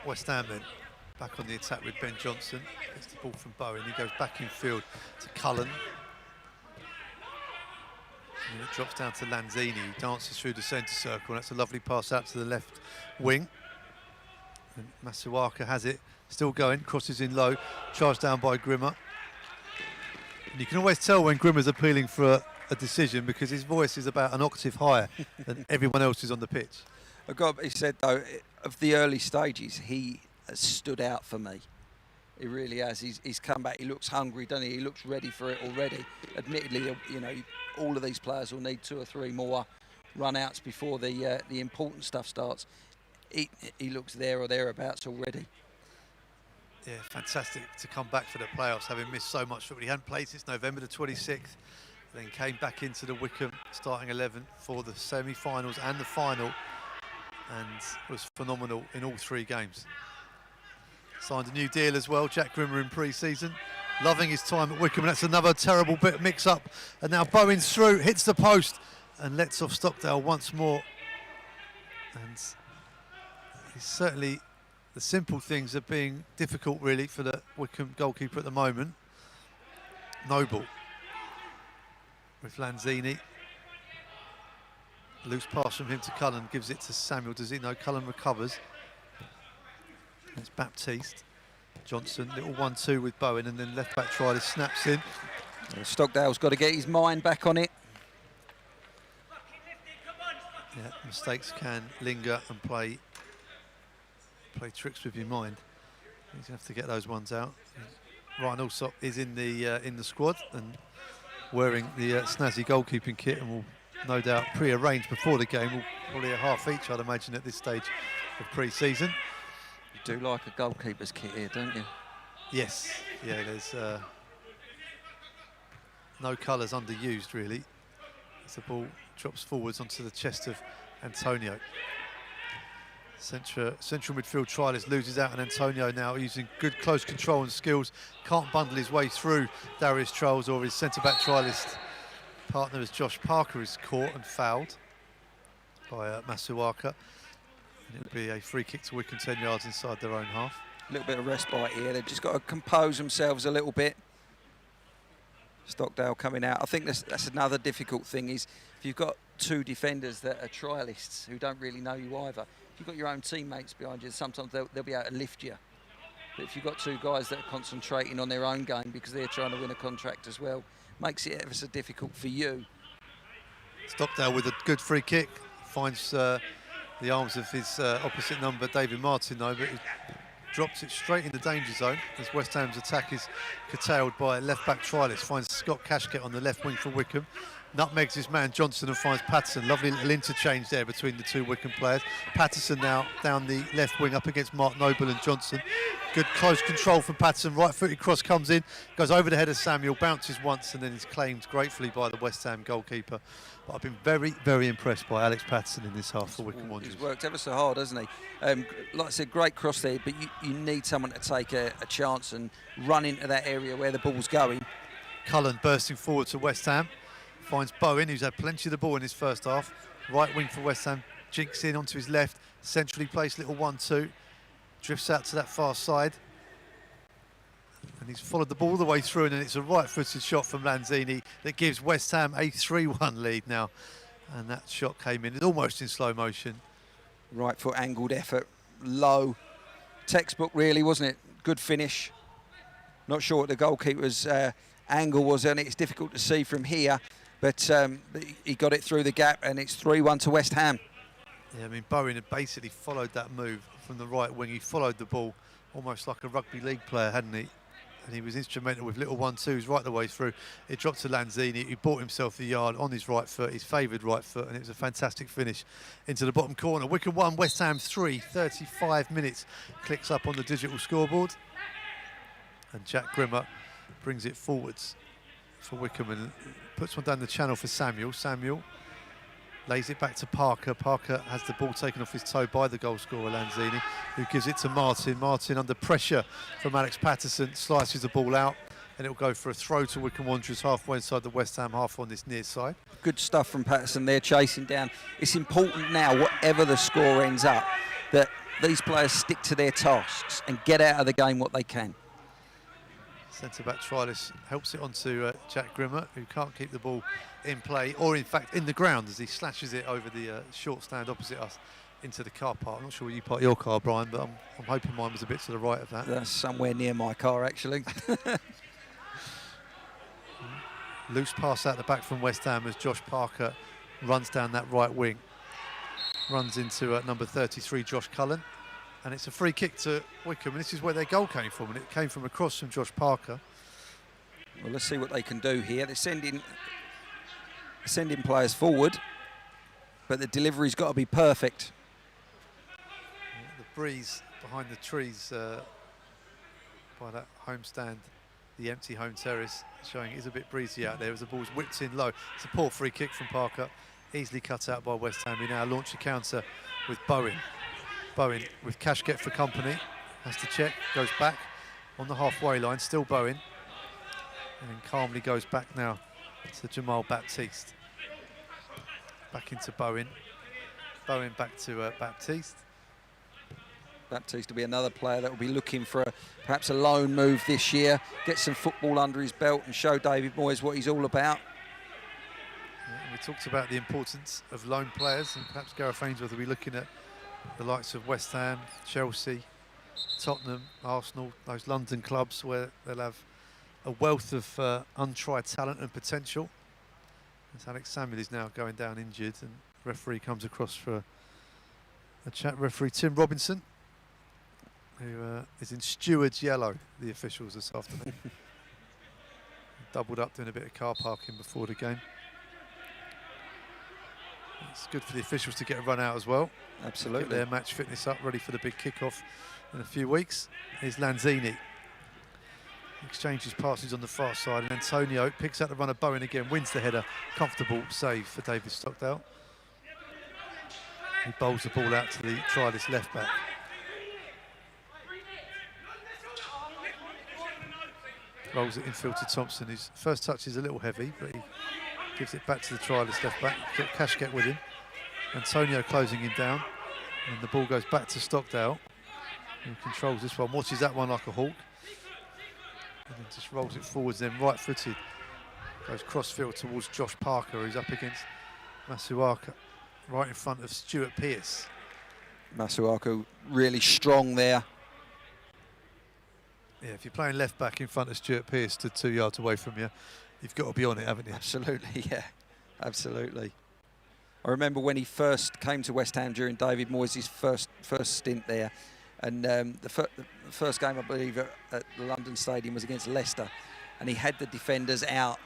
West Ham then back on the attack with Ben Johnson. Gets the ball from Bowen. He goes back in field to Cullen. And it drops down to Lanzini, who dances through the centre circle. And that's a lovely pass out to the left wing. And Masuaka has it, still going, crosses in low, charged down by Grimmer. And you can always tell when Grimmer's appealing for a decision, because his voice is about an octave higher than everyone else's on the pitch. I've got, he said, though, of the early stages, he has stood out for me. He really has. He's come back. He looks hungry, doesn't he? He looks ready for it already. Admittedly, you know, all of these players will need 2 or 3 more run-outs before the important stuff starts. He looks there or thereabouts already. Yeah, fantastic to come back for the playoffs, having missed so much football. He hadn't played since November the 26th, then came back into the Wycombe starting 11 for the semi-finals and the final, and was phenomenal in all 3 games. Signed a new deal as well, Jack Grimmer, in pre-season. Loving his time at Wycombe, and that's another terrible bit of mix-up. And now Bowen's through, hits the post, and lets off Stockdale once more. And he's certainly, the simple things are being difficult really for the Wycombe goalkeeper at the moment. Noble with Lanzini. Loose pass from him to Cullen, gives it to Samuel. Does he know? Cullen recovers. It's Baptiste. Johnson, little 1-2 with Bowen, and then left back try, this snaps in. Stockdale's got to get his mind back on it. Yeah, mistakes can linger and play tricks with your mind. He's going to have to get those ones out. Ryan Alsop is in the squad and wearing the snazzy goalkeeping kit, and will no doubt pre-arrange before the game. We'll probably a half each, I'd imagine, at this stage of pre-season. You do like a goalkeeper's kit here, don't you? Yes, yeah, there's no colours underused really, as the ball drops forwards onto the chest of Antonio. Central midfield trialist loses out, and Antonio now using good close control and skills can't bundle his way through Darius Trolls, or his centre-back trialist partner as Josh Parker is caught and fouled by Masuaka. And it'll be a free kick to Wycombe 10 yards inside their own half. A little bit of respite here. They've just got to compose themselves a little bit. Stockdale coming out. I think that's another difficult thing, is if you've got two defenders that are trialists who don't really know you either, if you've got your own teammates behind you, sometimes they'll be able to lift you. But if you've got two guys that are concentrating on their own game because they're trying to win a contract as well, makes it ever so difficult for you. Stockdale with a good free kick, finds the arms of his opposite number, David Martin, though, but he drops it straight in the danger zone as West Ham's attack is curtailed by left-back trialist. Finds Scott Cashket on the left wing for Wycombe. Nutmegs his man Johnson and finds Patterson. Lovely little interchange there between the two Wycombe players. Patterson now down the left wing up against Mark Noble and Johnson. Good close control from Patterson. Right-footed cross comes in, goes over the head of Samuel, bounces once, and then is claimed gratefully by the West Ham goalkeeper. But I've been very, very impressed by Alex Patterson in this half for Wycombe Wanderers. He's worked ever so hard, hasn't he? Like I said, great cross there, but you need someone to take a chance and run into that area where the ball's going. Cullen bursting forward to West Ham. Finds Bowen, who's had plenty of the ball in his first half. Right wing for West Ham, jinks in onto his left. Centrally placed little 1-2. Drifts out to that far side. And he's followed the ball all the way through, and then it's a right-footed shot from Lanzini that gives West Ham a 3-1 lead now. And that shot came in almost in slow motion. Right foot angled effort, low. Textbook really, wasn't it? Good finish. Not sure what the goalkeeper's angle was, and it's difficult to see from here. But he got it through the gap, and it's 3-1 to West Ham. Yeah, I mean, Bowen had basically followed that move from the right wing. He followed the ball almost like a rugby league player, hadn't he? And he was instrumental with little 1-2s right the way through. It dropped to Lanzini, who bought himself the yard on his right foot, his favoured right foot, and it was a fantastic finish into the bottom corner. Wycombe 1, West Ham 3, 35 minutes. Clicks up on the digital scoreboard. And Jack Grimmer brings it forwards for Wycombe and puts one down the channel for Samuel. Samuel lays it back to Parker. Parker has the ball taken off his toe by the goal scorer Lanzini, who gives it to Martin. Martin, under pressure from Alex Patterson, slices the ball out, and it'll go for a throw to Wycombe Wanderers halfway inside the West Ham half on this near side. Good stuff from Patterson there, chasing down. It's important now, whatever the score ends up, that these players stick to their tasks and get out of the game what they can. Centre-back trialist helps it onto Jack Grimmer, who can't keep the ball in play, or in fact in the ground, as he slashes it over the short stand opposite us into the car park. I'm not sure where you parked your car, Brian, but I'm hoping mine was a bit to the right of that. That's somewhere near my car, actually. Loose pass out the back from West Ham as Josh Parker runs down that right wing. Runs into number 33, Josh Cullen. And it's a free kick to Wycombe, and this is where their goal came from, and it came from across from Josh Parker. Well, let's see what they can do here. They're sending players forward, but the delivery's got to be perfect. The breeze behind the trees by that home stand, the empty home terrace, showing it is a bit breezy out there as the ball's whipped in low. It's a poor free kick from Parker, easily cut out by West Ham. We now launch a counter with Bowen. Bowen with Cashket for company, has to check, goes back on the halfway line, still Bowen, and then calmly goes back now to Jamal Baptiste. Back into Bowen, Bowen back to Baptiste. Baptiste will be another player that will be looking for perhaps a loan move this year, get some football under his belt and show David Moyes what he's all about. Yeah, we talked about the importance of loan players, and perhaps Gareth Ainsworth will be looking at the likes of West Ham, Chelsea, Tottenham, Arsenal, those London clubs where they'll have a wealth of untried talent and potential. As Alex Samuel is now going down injured, and referee comes across for a chat. Referee Tim Robinson, who is in steward's yellow, the officials this afternoon. Doubled up doing a bit of car parking before the game. It's good for the officials to get a run out as well. Absolutely. Get their match fitness up, ready for the big kick-off in a few weeks. Here's Lanzini. Exchanges passes on the far side, and Antonio picks out the run of Bowen again, wins the header. Comfortable save for David Stockdale. He bowls the ball out to the trialist left back. Rolls it infield to Thompson. His first touch is a little heavy, but he gives it back to the trialist left back. Kashket with him. Antonio closing him down, and the ball goes back to Stockdale, who controls this one, watches that one like a hawk, and then just rolls it forwards, then right-footed. Goes cross-field towards Josh Parker, who's up against Masuaka, right in front of Stuart Pearce. Masuaka really strong there. Yeah, if you're playing left-back in front of Stuart Pearce to 2 yards away from you, you've got to be on it, haven't you? Absolutely, yeah, absolutely. I remember when he first came to West Ham during David Moyes' first stint there, and the first game I believe at the London Stadium was against Leicester, and he had the defenders out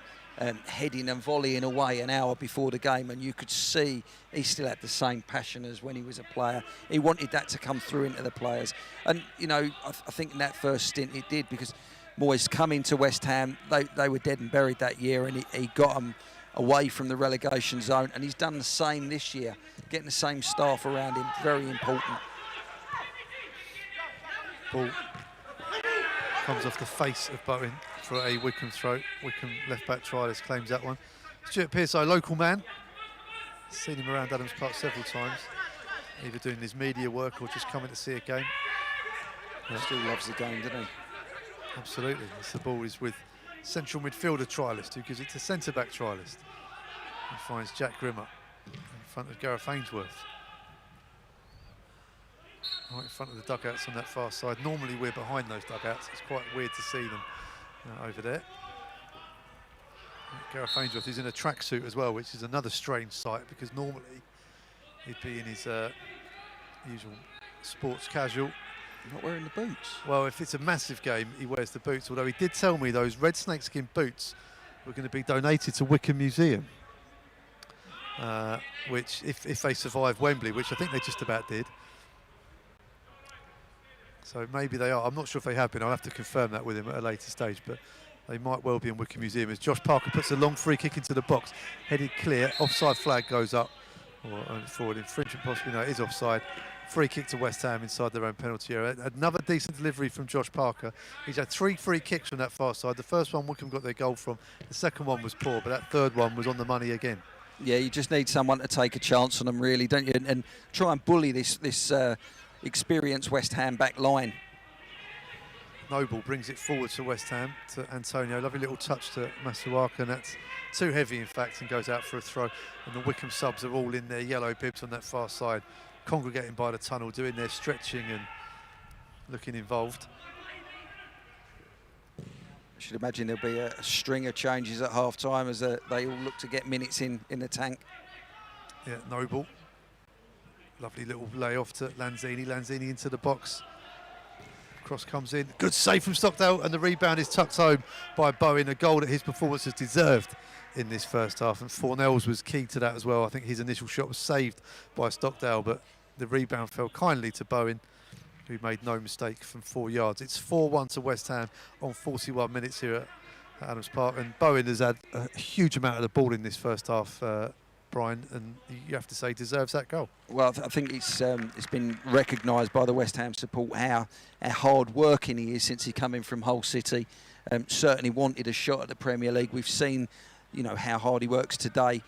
heading and volleying away an hour before the game, and you could see he still had the same passion as when he was a player. He wanted that to come through into the players, and you know I think in that first stint it did, because Moyes coming to West Ham, they were dead and buried that year, and he got them away from the relegation zone, and he's done the same this year, getting the same staff around him, very important. Ball comes off the face of Bowen for a Wycombe throw. Wycombe left-back trialist claims that one. Stuart Pearce, our local man. Seen him around Adams Park several times, either doing his media work or just coming to see a game. Still loves the game, doesn't he? Absolutely. As the ball is with central midfielder trialist, who gives it to centre-back trialist. He finds Jack Grimmer in front of Gareth Ainsworth. Right in front of the dugouts on that far side. Normally we're behind those dugouts. It's quite weird to see them over there. Gareth Ainsworth is in a tracksuit as well, which is another strange sight, because normally he'd be in his usual sports casual. Not wearing the boots. Well, if it's a massive game, he wears the boots, although he did tell me those red snakeskin boots were going to be donated to Wycombe Museum, which, if they survive Wembley, which I think they just about did. So maybe they are. I'm not sure if they have been. I'll have to confirm that with him at a later stage, but they might well be in Wycombe Museum. As Josh Parker puts a long free kick into the box, headed clear, offside flag goes up, or forward infringement possibly. No, it is offside. Free kick to West Ham inside their own penalty area. Another decent delivery from Josh Parker. He's had 3 free kicks from that far side. The first one Wycombe got their goal from. The second one was poor, but that third one was on the money again. Yeah, you just need someone to take a chance on them, really, don't you? And try and bully this experienced West Ham back line. Noble brings it forward to West Ham, to Antonio. Lovely little touch to Masuaka, and that's too heavy, in fact, and goes out for a throw. And the Wycombe subs are all in their yellow bibs on that far side, congregating by the tunnel, doing their stretching and looking involved. I should imagine there'll be a string of changes at half-time as they all look to get minutes in the tank. Yeah, Noble. Lovely little layoff to Lanzini. Lanzini into the box. Cross comes in. Good save from Stockdale, and the rebound is tucked home by Bowen. A goal that his performance has deserved in this first half, and Fornells was key to that as well. I think his initial shot was saved by Stockdale, but the rebound fell kindly to Bowen, who made no mistake from 4 yards. It's 4-1 to West Ham on 41 minutes here at Adams Park, and Bowen has had a huge amount of the ball in this first half, Brian, and you have to say deserves that goal. Well, I think it's been recognised by the West Ham support how hard working he is since he come in from Hull City. Certainly wanted a shot at the Premier League. We've seen, you know, how hard he works today.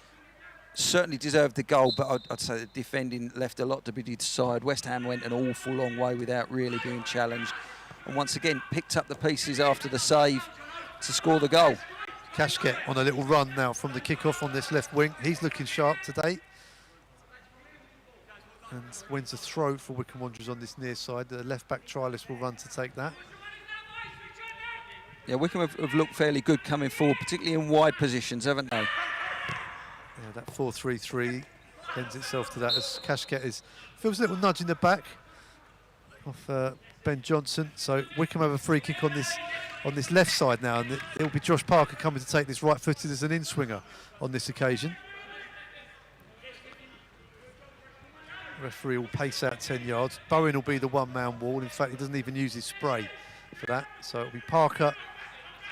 Certainly deserved the goal, but I'd say the defending left a lot to be desired. West Ham went an awful long way without really being challenged, and once again picked up the pieces after the save to score the goal. Kashket on a little run now from the kick-off on this left wing. He's looking sharp today. And wins a throw for Wycombe Wanderers on this near side. The left-back trialist will run to take that. Yeah, Wycombe have looked fairly good coming forward, particularly in wide positions, haven't they? Yeah, that 4-3-3 lends itself to that as Kashket feels a little nudge in the back off Ben Johnson. So Wycombe have a free kick on this left side now, and it'll be Josh Parker coming to take this right-footed as an in-swinger on this occasion. Referee will pace out 10 yards. Bowen will be the one-man wall. In fact, he doesn't even use his spray for that. So it'll be Parker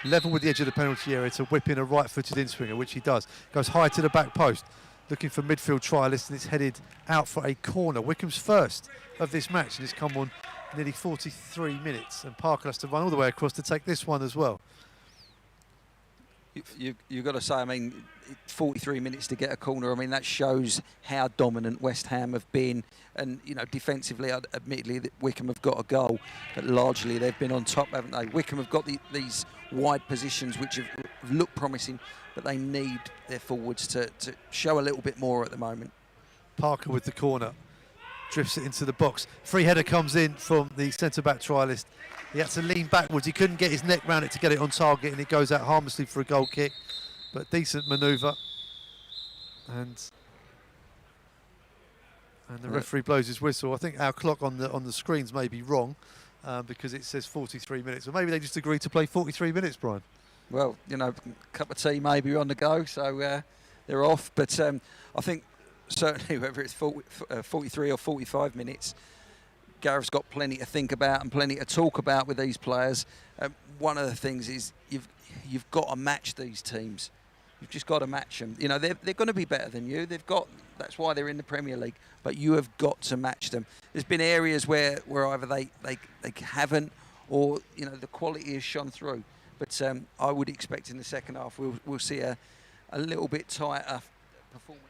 level with the edge of the penalty area to whip in a right-footed in-swinger, which he does. Goes high to the back post, looking for midfield trialist, and it's headed out for a corner. Wycombe's first of this match, and it's come on nearly 43 minutes, and Parker has to run all the way across to take this one as well. You've got to say, I mean, 43 minutes to get a corner. I mean, that shows how dominant West Ham have been. And, you know, defensively, admittedly, Wycombe have got a goal, but largely they've been on top, haven't they? Wycombe have got these wide positions which have looked promising, but they need their forwards to show a little bit more at the moment. Parker with the corner, drifts it into the box. Free header comes in from the centre-back trialist. He had to lean backwards. He couldn't get his neck round it to get it on target, and it goes out harmlessly for a goal kick. But decent manoeuvre. And the referee blows his whistle. I think our clock on the screens may be wrong because it says 43 minutes. Or maybe they just agreed to play 43 minutes, Brian. Well, you know, a cup of tea maybe on the go, so they're off. But I think certainly whether it's 43 or 45 minutes, Gareth's got plenty to think about and plenty to talk about with these players. One of the things is you've got to match these teams. You've just got to match them. You know, they're going to be better than you. That's why they're in the Premier League. But you have got to match them. There's been areas where either they haven't, or you know, the quality has shone through. But I would expect in the second half we'll see a little bit tighter performance.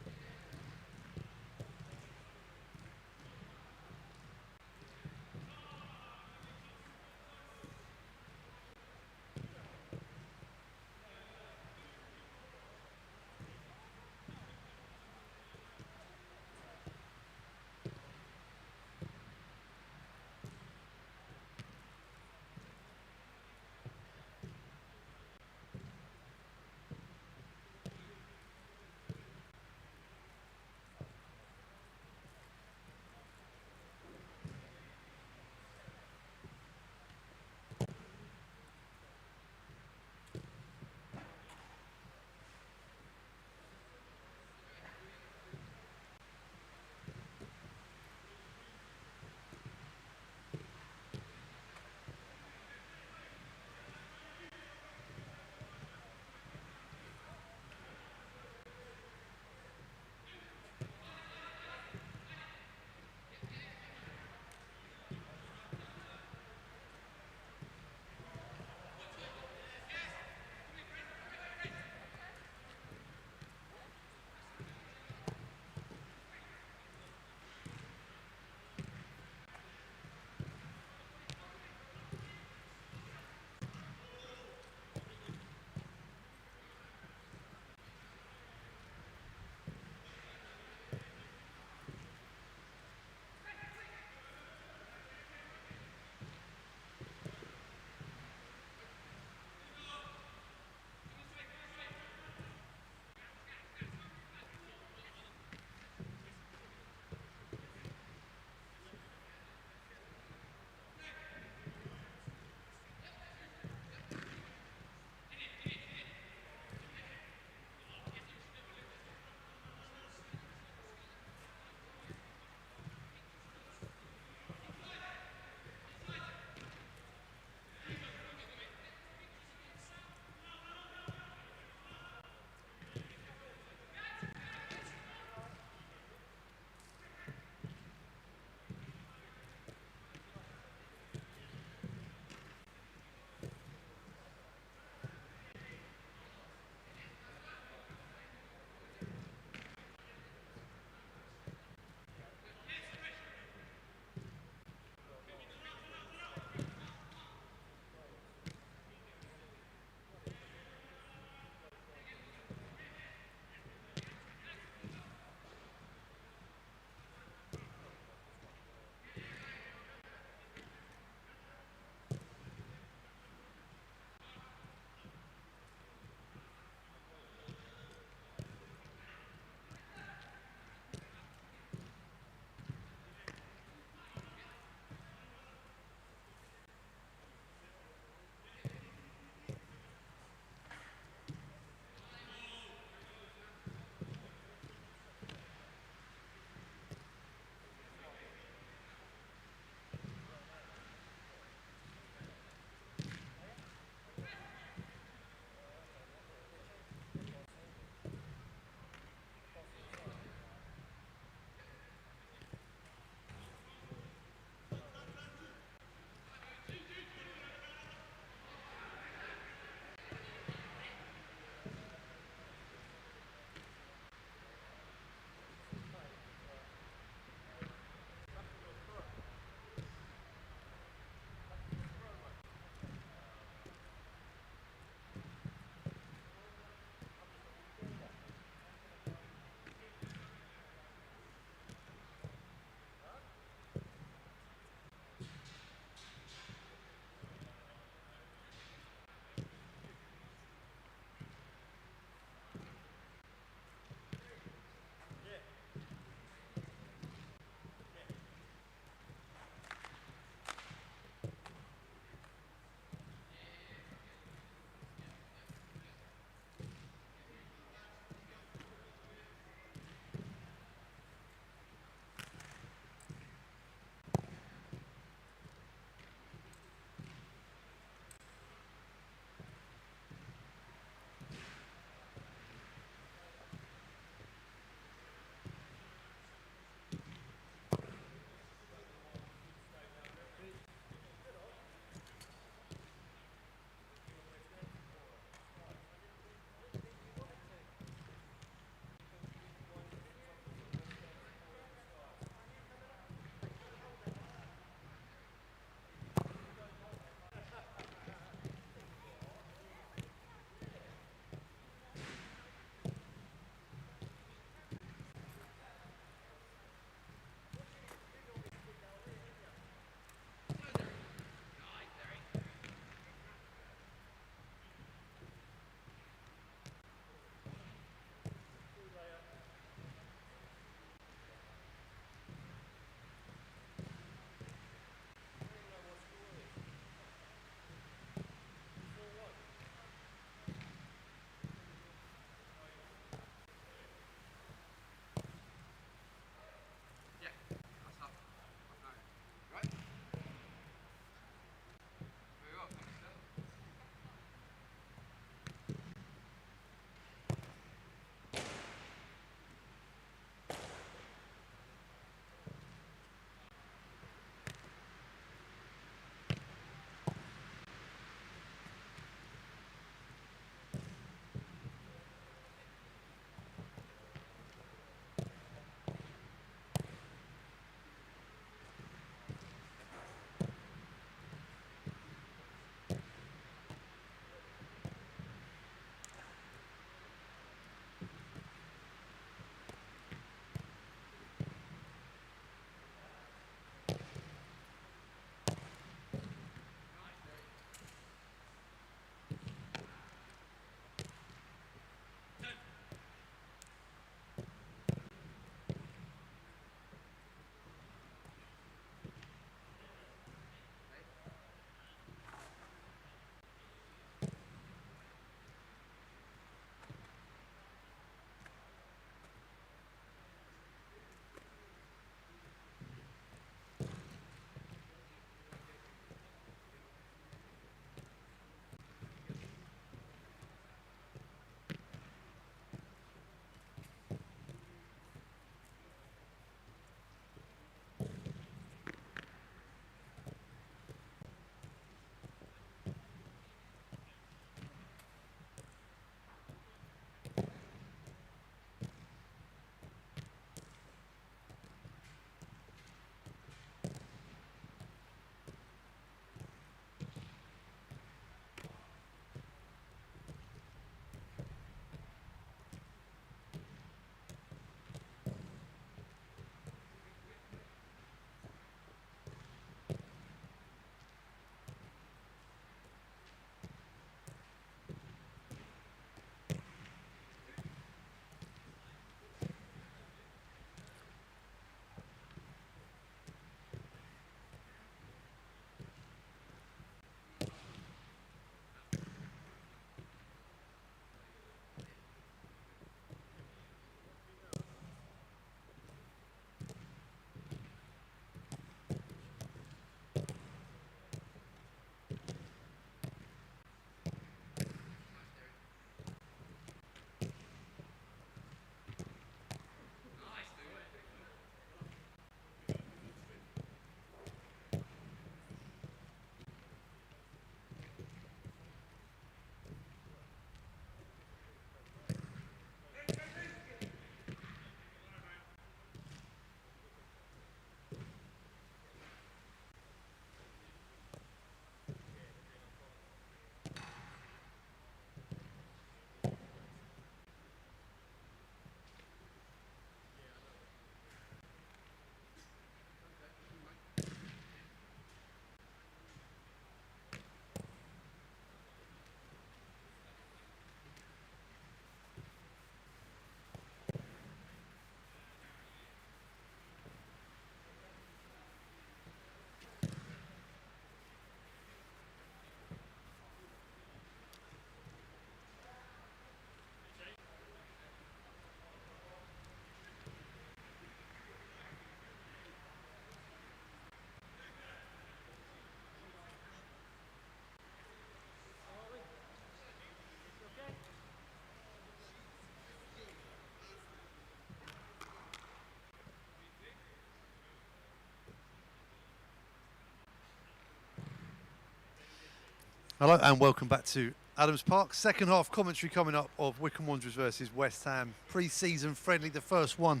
Hello and welcome back to Adams Park. Second half commentary coming up of Wycombe Wanderers versus West Ham. Pre-season friendly, the first one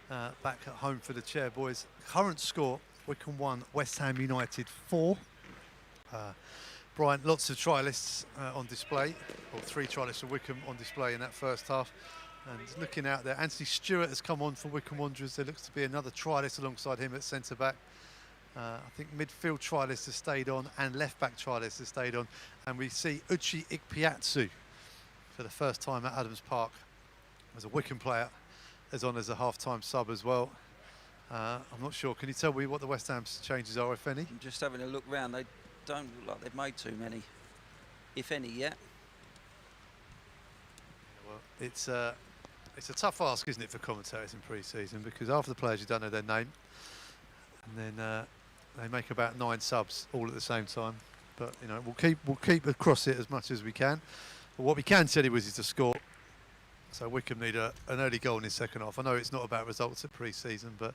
back at home for the Chair Boys. Current score, Wycombe 1, West Ham United 4. Brian, lots of trialists on display, or 3 trialists for Wycombe on display in that first half. And looking out there, Anthony Stewart has come on for Wycombe Wanderers. There looks to be another trialist alongside him at centre-back. I think midfield trialists have stayed on and left-back trialists have stayed on. And we see Uchi Ikpiatsu for the first time at Adams Park as a Wycombe player, as on as a half-time sub as well. I'm not sure. Can you tell me what the West Ham's changes are, if any? I'm just having a look round. They don't look like they've made too many, if any, yet. Well, it's a tough ask, isn't it, for commentators in pre-season, because half the players you don't know their name, and then they make about 9 subs all at the same time. But you know, we'll keep across it as much as we can. But what we can tell you is the score. So Wycombe need an early goal in the second half. I know it's not about results at pre-season, but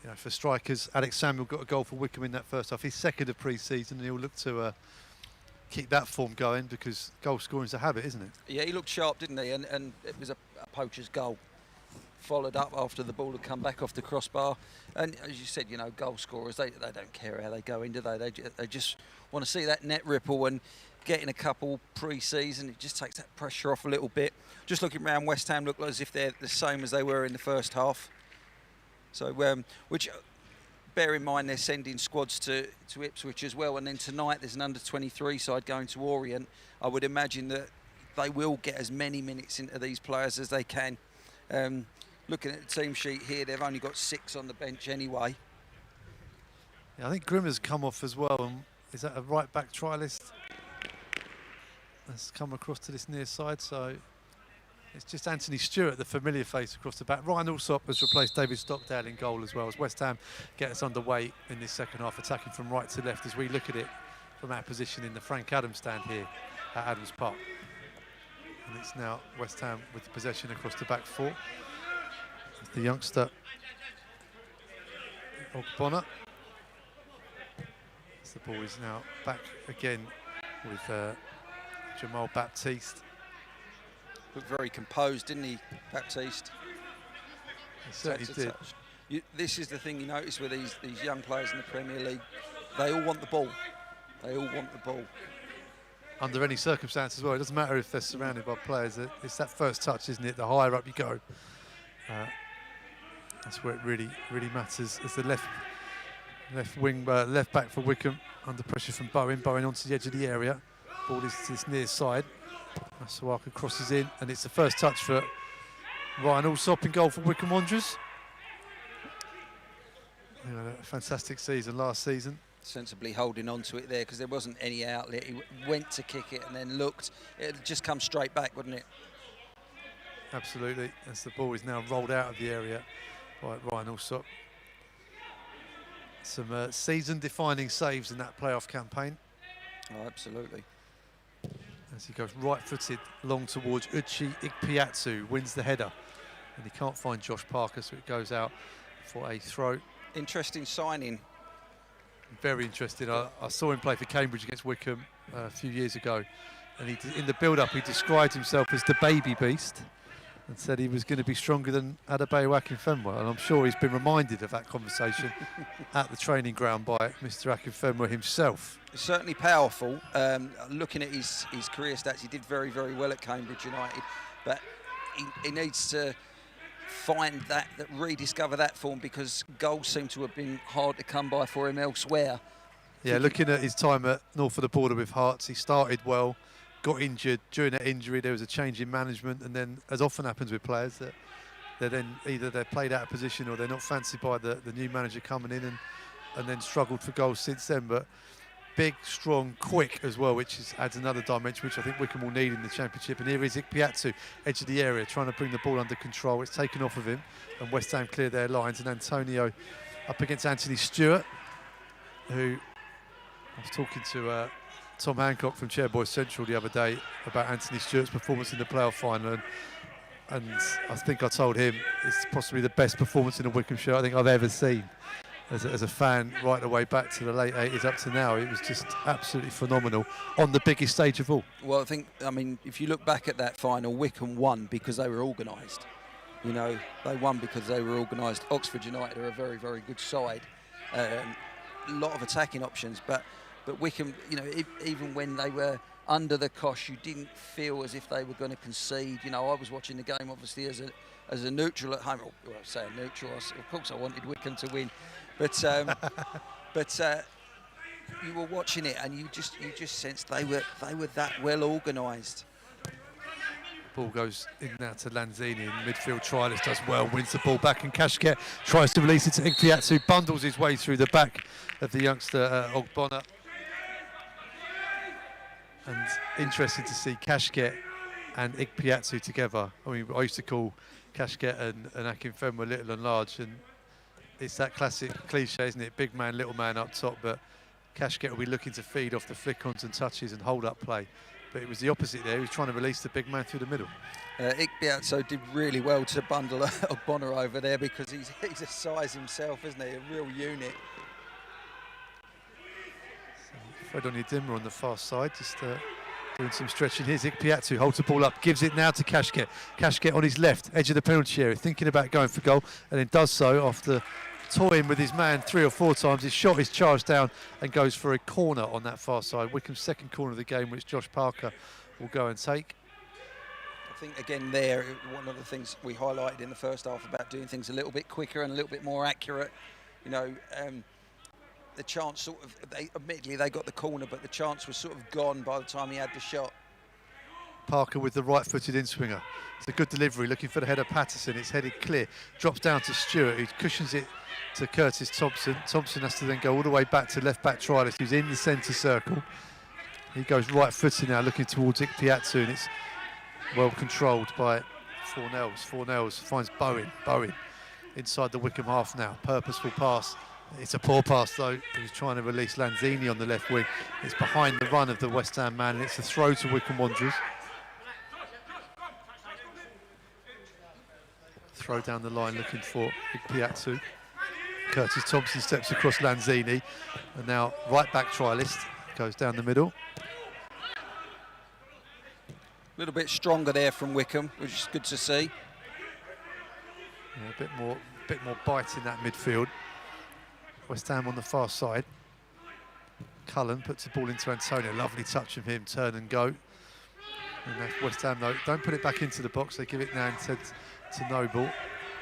you know, for strikers, Alex Samuel got a goal for Wycombe in that first half. He's second of pre-season, and he'll look to keep that form going, because goal scoring's a habit, isn't it? Yeah, he looked sharp, didn't he? And it was a poacher's goal. Followed up after the ball had come back off the crossbar. And as you said, you know, goal scorers, they don't care how they go in, do they? They just want to see that net ripple, and getting a couple pre-season, it just takes that pressure off a little bit. Just looking around, West Ham look as if they're the same as they were in the first half. So, which, bear in mind, they're sending squads to Ipswich as well, and then tonight there's an under-23 side going to Orient. I would imagine that they will get as many minutes into these players as they can. Looking at the team sheet here, they've only got 6 on the bench anyway. Yeah, I think Grimmer's come off as well. And is that a right-back trialist that's come across to this near side? So it's just Anthony Stewart, the familiar face across the back. Ryan Alsop has replaced David Stockdale in goal as well, as West Ham get us underway in this second half, attacking from right to left as we look at it from our position in the Frank Adams stand here at Adams Park. And it's now West Ham with the possession across the back 4. The youngster Ogbonna. The ball is now back again with Jamal Baptiste. Looked very composed, didn't he, Baptiste? He certainly did. This is the thing you notice with these young players in the Premier League. They all want the ball. They all want the ball. Under any circumstance as well. It doesn't matter if they're surrounded by players. It's that first touch, isn't it? The higher up you go. That's where it really matters. As the left back for Wycombe, under pressure from Bowen. Bowen onto the edge of the area. Ball is to this near side. Masuaka crosses in, and it's the first touch for Ryan Alsop in goal for Wycombe Wanderers. You know, a fantastic season last season. Sensibly holding on to it there, because there wasn't any outlet. He went to kick it and then looked. It just come straight back, wouldn't it? Absolutely, as the ball is now rolled out of the area by Ryan Alsop. Some season-defining saves in that playoff campaign. Oh, absolutely. As he goes right-footed long towards Uchi Ikpiatsu, wins the header. And he can't find Josh Parker, so it goes out for a throw. Interesting signing. Very interesting. I saw him play for Cambridge against Wycombe a few years ago. And in the build-up, he described himself as the baby beast, and said he was going to be stronger than Adebayo Akinfenwa. And I'm sure he's been reminded of that conversation at the training ground by Mr. Akinfenwa himself. Certainly powerful. Looking at his career stats, he did very, very well at Cambridge United. But he needs to find that rediscover that form, because goals seem to have been hard to come by for him elsewhere. Yeah, looking at his time at north of the border with Hearts, he started well, got injured. During that injury, there was a change in management, and then, as often happens with players, that they're played out of position or they're not fancied by the new manager coming in, and then struggled for goals since then. But big, strong, quick as well, which adds another dimension, which I think Wycombe will need in the Championship. And here is Ikpiatsu, edge of the area, trying to bring the ball under control. It's taken off of him, and West Ham clear their lines. And Antonio up against Anthony Stewart, who I was talking to Tom Hancock from Chairboy Central the other day about Anthony Stewart's performance in the playoff final, and I think I told him it's possibly the best performance in a Wycombe shirt I think I've ever seen. as a fan right the way back to the late 80s up to now. It was just absolutely phenomenal on the biggest stage of all. Well, I mean, if you look back at that final, Wycombe won because they were organised. You know, they won because they were organised. Oxford United are a very, very good side. A lot of attacking options, but Wycombe, you know, even when they were under the cosh, you didn't feel as if they were going to concede. You know, I was watching the game obviously as a neutral at home. Well, I say a neutral. Of course, I wanted Wycombe to win, but you were watching it and you just sensed they were that well organised. Ball goes in now to Lanzini in midfield. Trialist does well, wins the ball back, and Kashket tries to release it to Ikpiatsu, bundles his way through the back of the youngster Ogbonna. And interesting to see Kashket and Ikpiatsu together. I mean, I used to call Kashket and Akinfenwa little and large, and it's that classic cliche, isn't it? Big man, little man up top, but Kashket will be looking to feed off the flick-ons and touches and hold-up play. But it was the opposite there. He was trying to release the big man through the middle. Ikpiatsu did really well to bundle Ogbonna over there because he's a size himself, isn't he? A real unit. Fred Onyedinma on the far side, just doing some stretching. Here's Ikpiatsu, holds the ball up, gives it now to Kashket. Kashket on his left, edge of the penalty area, thinking about going for goal, and then does so after toying with his man 3 or 4 times. His shot is charged down and goes for a corner on that far side. Wycombe's second corner of the game, which Josh Parker will go and take. I think again there, one of the things we highlighted in the first half about doing things a little bit quicker and a little bit more accurate. You know, the chance sort of, admittedly they got the corner, but the chance was sort of gone by the time he had the shot. Parker with the right-footed in-swinger. It's a good delivery, looking for the header Patterson. It's headed clear, drops down to Stewart, who cushions it to Curtis Thompson. Thompson has to then go all the way back to left-back Trialist, who's in the centre circle. He goes right-footed now, looking towards Ikpiatsu, and it's well controlled by Fornells. Fornells finds Bowen inside the Wycombe half now. Purposeful pass. It's a poor pass though. He was trying to release Lanzini on the left wing. It's behind the run of the West Ham man, and it's a throw to Wycombe Wanderers. Throw down the line looking for Ikpiatsu. Curtis Thompson steps across Lanzini, and now right back Trialist goes down the middle. A little bit stronger there from Wycombe, which is good to see. Yeah, a bit more bite in that midfield. West Ham on the far side. Cullen puts the ball into Antonio. Lovely touch from him, turn and go. And that's West Ham though. Don't put it back into the box. They give it now instead to Noble.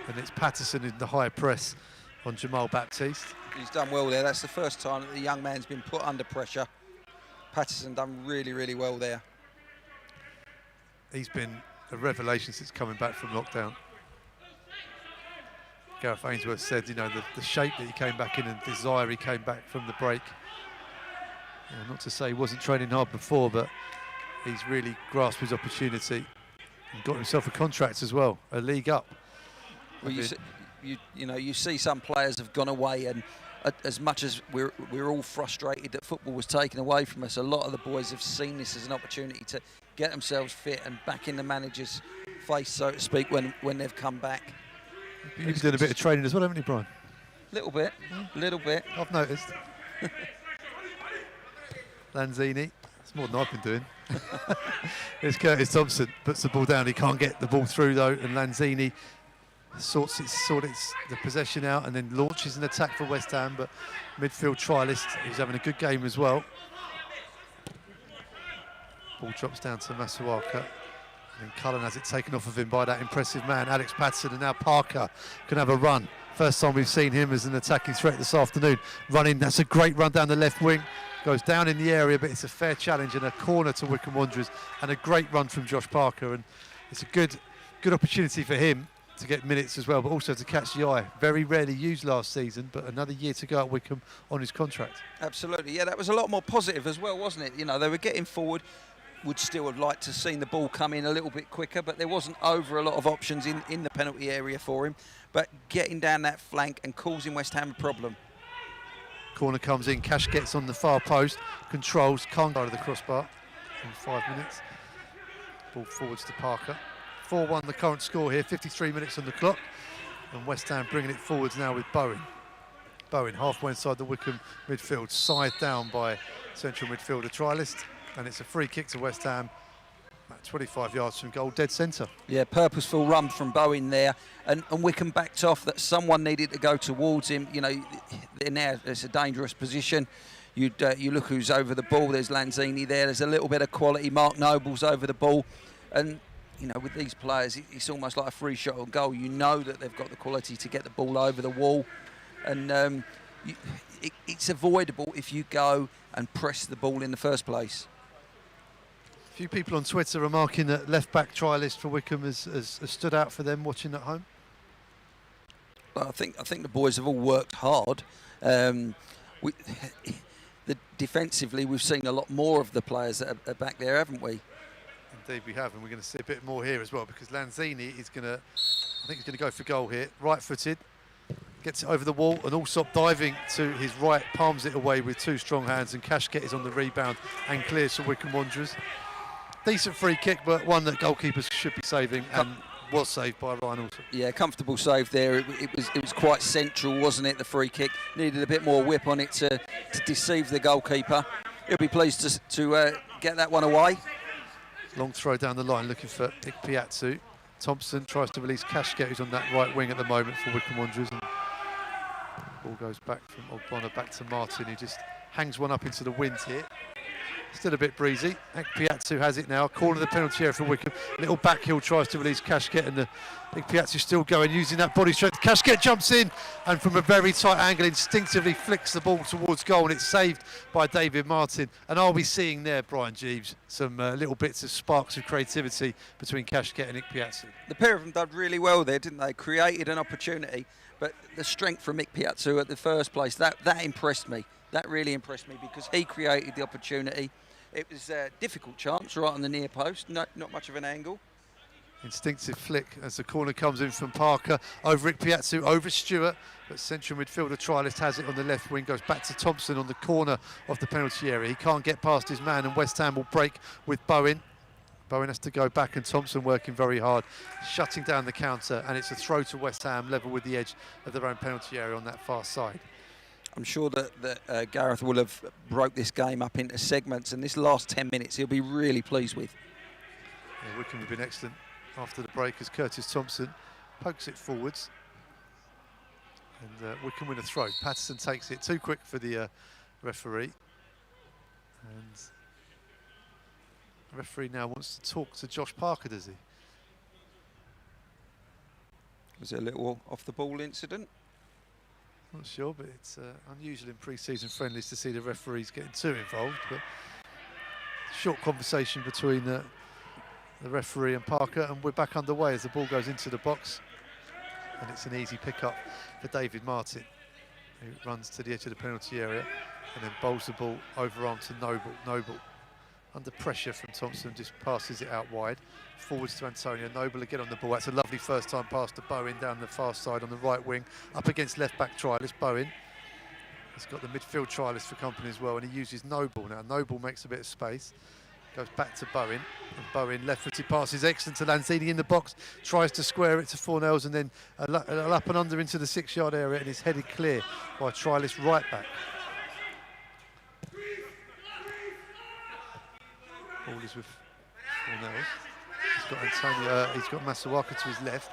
And it's Patterson in the high press on Jamal Baptiste. He's done well there. That's the first time that the young man's been put under pressure. Patterson done really, really well there. He's been a revelation since coming back from lockdown. Gareth Ainsworth said, you know, the shape that he came back in and desire he came back from the break. Yeah, not to say he wasn't training hard before, but he's really grasped his opportunity and got himself a contract as well, a league up. Well, you see some players have gone away, and as much as we're all frustrated that football was taken away from us, a lot of the boys have seen this as an opportunity to get themselves fit and back in the manager's face, so to speak, when they've come back. You've been doing a bit of training as well, haven't you, Brian? Little bit. I've noticed. Lanzini, that's more than I've been doing. Here's Curtis Thompson, puts the ball down. He can't get the ball through though, and Lanzini sorts the possession out and then launches an attack for West Ham, but midfield Trialist, who's having a good game as well. Ball drops down to Masuaka. And Cullen has it taken off of him by that impressive man, Alex Patterson, and now Parker can have a run. First time we've seen him as an attacking threat this afternoon. Running, that's a great run down the left wing. Goes down in the area, but it's a fair challenge and a corner to Wycombe Wanderers, and a great run from Josh Parker. And it's a good opportunity for him to get minutes as well, but also to catch the eye. Very rarely used last season, but another year to go at Wycombe on his contract. Absolutely, yeah, that was a lot more positive as well, wasn't it? You know, they were getting forward. Would still have liked to seen the ball come in a little bit quicker, but there wasn't over a lot of options in the penalty area for him. But getting down that flank and causing West Ham a problem. Corner comes in, Cash gets on the far post, controls, can't go to the crossbar in 5 minutes. Ball forwards to Parker. 4-1 the current score here, 53 minutes on the clock. And West Ham bringing it forwards now with Bowen. Bowen, halfway inside the Wycombe midfield, side down by central midfielder Trialist, and it's a free kick to West Ham, at 25 yards from goal, dead centre. Yeah, purposeful run from Bowen there, and Wycombe backed off. That someone needed to go towards him. You know, now it's a dangerous position. You look who's over the ball. There's Lanzini there. There's a little bit of quality. Mark Noble's over the ball, and you know, with these players, it's almost like a free shot on goal. You know that they've got the quality to get the ball over the wall, and it's avoidable if you go and press the ball in the first place. A few people on Twitter are remarking that left-back Trialist for Wycombe has stood out for them watching at home. Well, I think the boys have all worked hard. Defensively, we've seen a lot more of the players that are back there, haven't we? Indeed we have, and we're going to see a bit more here as well, because Lanzini is going to, I think he's going to go for goal here. Right-footed, gets it over the wall, and Allsop diving to his right, palms it away with two strong hands, and Cashket is on the rebound and clears for Wycombe Wanderers. Decent free kick, but one that goalkeepers should be saving, and was saved by Ryan Allsop. Yeah, comfortable save there. It was quite central, wasn't it, the free kick? Needed a bit more whip on it to deceive the goalkeeper. He'll be pleased to get that one away. Long throw down the line, looking for Ikpiatsu. Thompson tries to release Cashket, who's on that right wing at the moment for Wycombe Wanderers. And ball goes back from Ogbonna back to Martin, who just hangs one up into the wind here. Still a bit breezy. Ikpiatsu has it now. Corner of the penalty area for Wycombe. Little backheel tries to release Cashket, and Ikpiatsu still going, using that body strength. Cashket jumps in, and from a very tight angle, instinctively flicks the ball towards goal, and it's saved by David Martin. And are we seeing there, Brian Jeeves, some little bits of sparks of creativity between Cashket and Ikpiatsu? The pair of them did really well there, didn't they? Created an opportunity, but the strength from Ikpiatsu at the first place, that impressed me. That really impressed me, because he created the opportunity. It was a difficult chance right on the near post, not much of an angle. Instinctive flick as the corner comes in from Parker, over Ikpiatsu, over Stewart, but central midfielder Trialist has it on the left wing, goes back to Thompson on the corner of the penalty area. He can't get past his man, and West Ham will break with Bowen. Bowen has to go back, and Thompson working very hard, shutting down the counter, and it's a throw to West Ham, level with the edge of their own penalty area on that far side. I'm sure that Gareth will have broke this game up into segments, and this last 10 minutes he'll be really pleased with. Yeah, Wycombe have been excellent after the break as Curtis Thompson pokes it forwards. And Wycombe win a throw. Patterson takes it too quick for the referee. And the referee now wants to talk to Josh Parker, does he? Was it a little off-the-ball incident? Not sure, but it's unusual in pre-season friendlies to see the referees getting too involved. But short conversation between the referee and Parker, and we're back underway as the ball goes into the box. And it's an easy pick-up for David Martin, who runs to the edge of the penalty area and then bowls the ball overarm to Noble. Noble, under pressure from Thompson, just passes it out wide. Forwards to Antonio. Noble again on the ball. That's a lovely first time pass to Bowen down the far side on the right wing. Up against left back Trialist. Bowen. He's got the midfield Trialist for company as well, and he uses Noble now. Noble makes a bit of space. Goes back to Bowen. And Bowen, left-footed pass is excellent to Lanzini in the box. Tries to square it to Fornells, and then a up and under into the 6-yard area, and is headed clear by Trialist right back. Ball is with Fornells. He's got Antonio, he's got Masawaka to his left.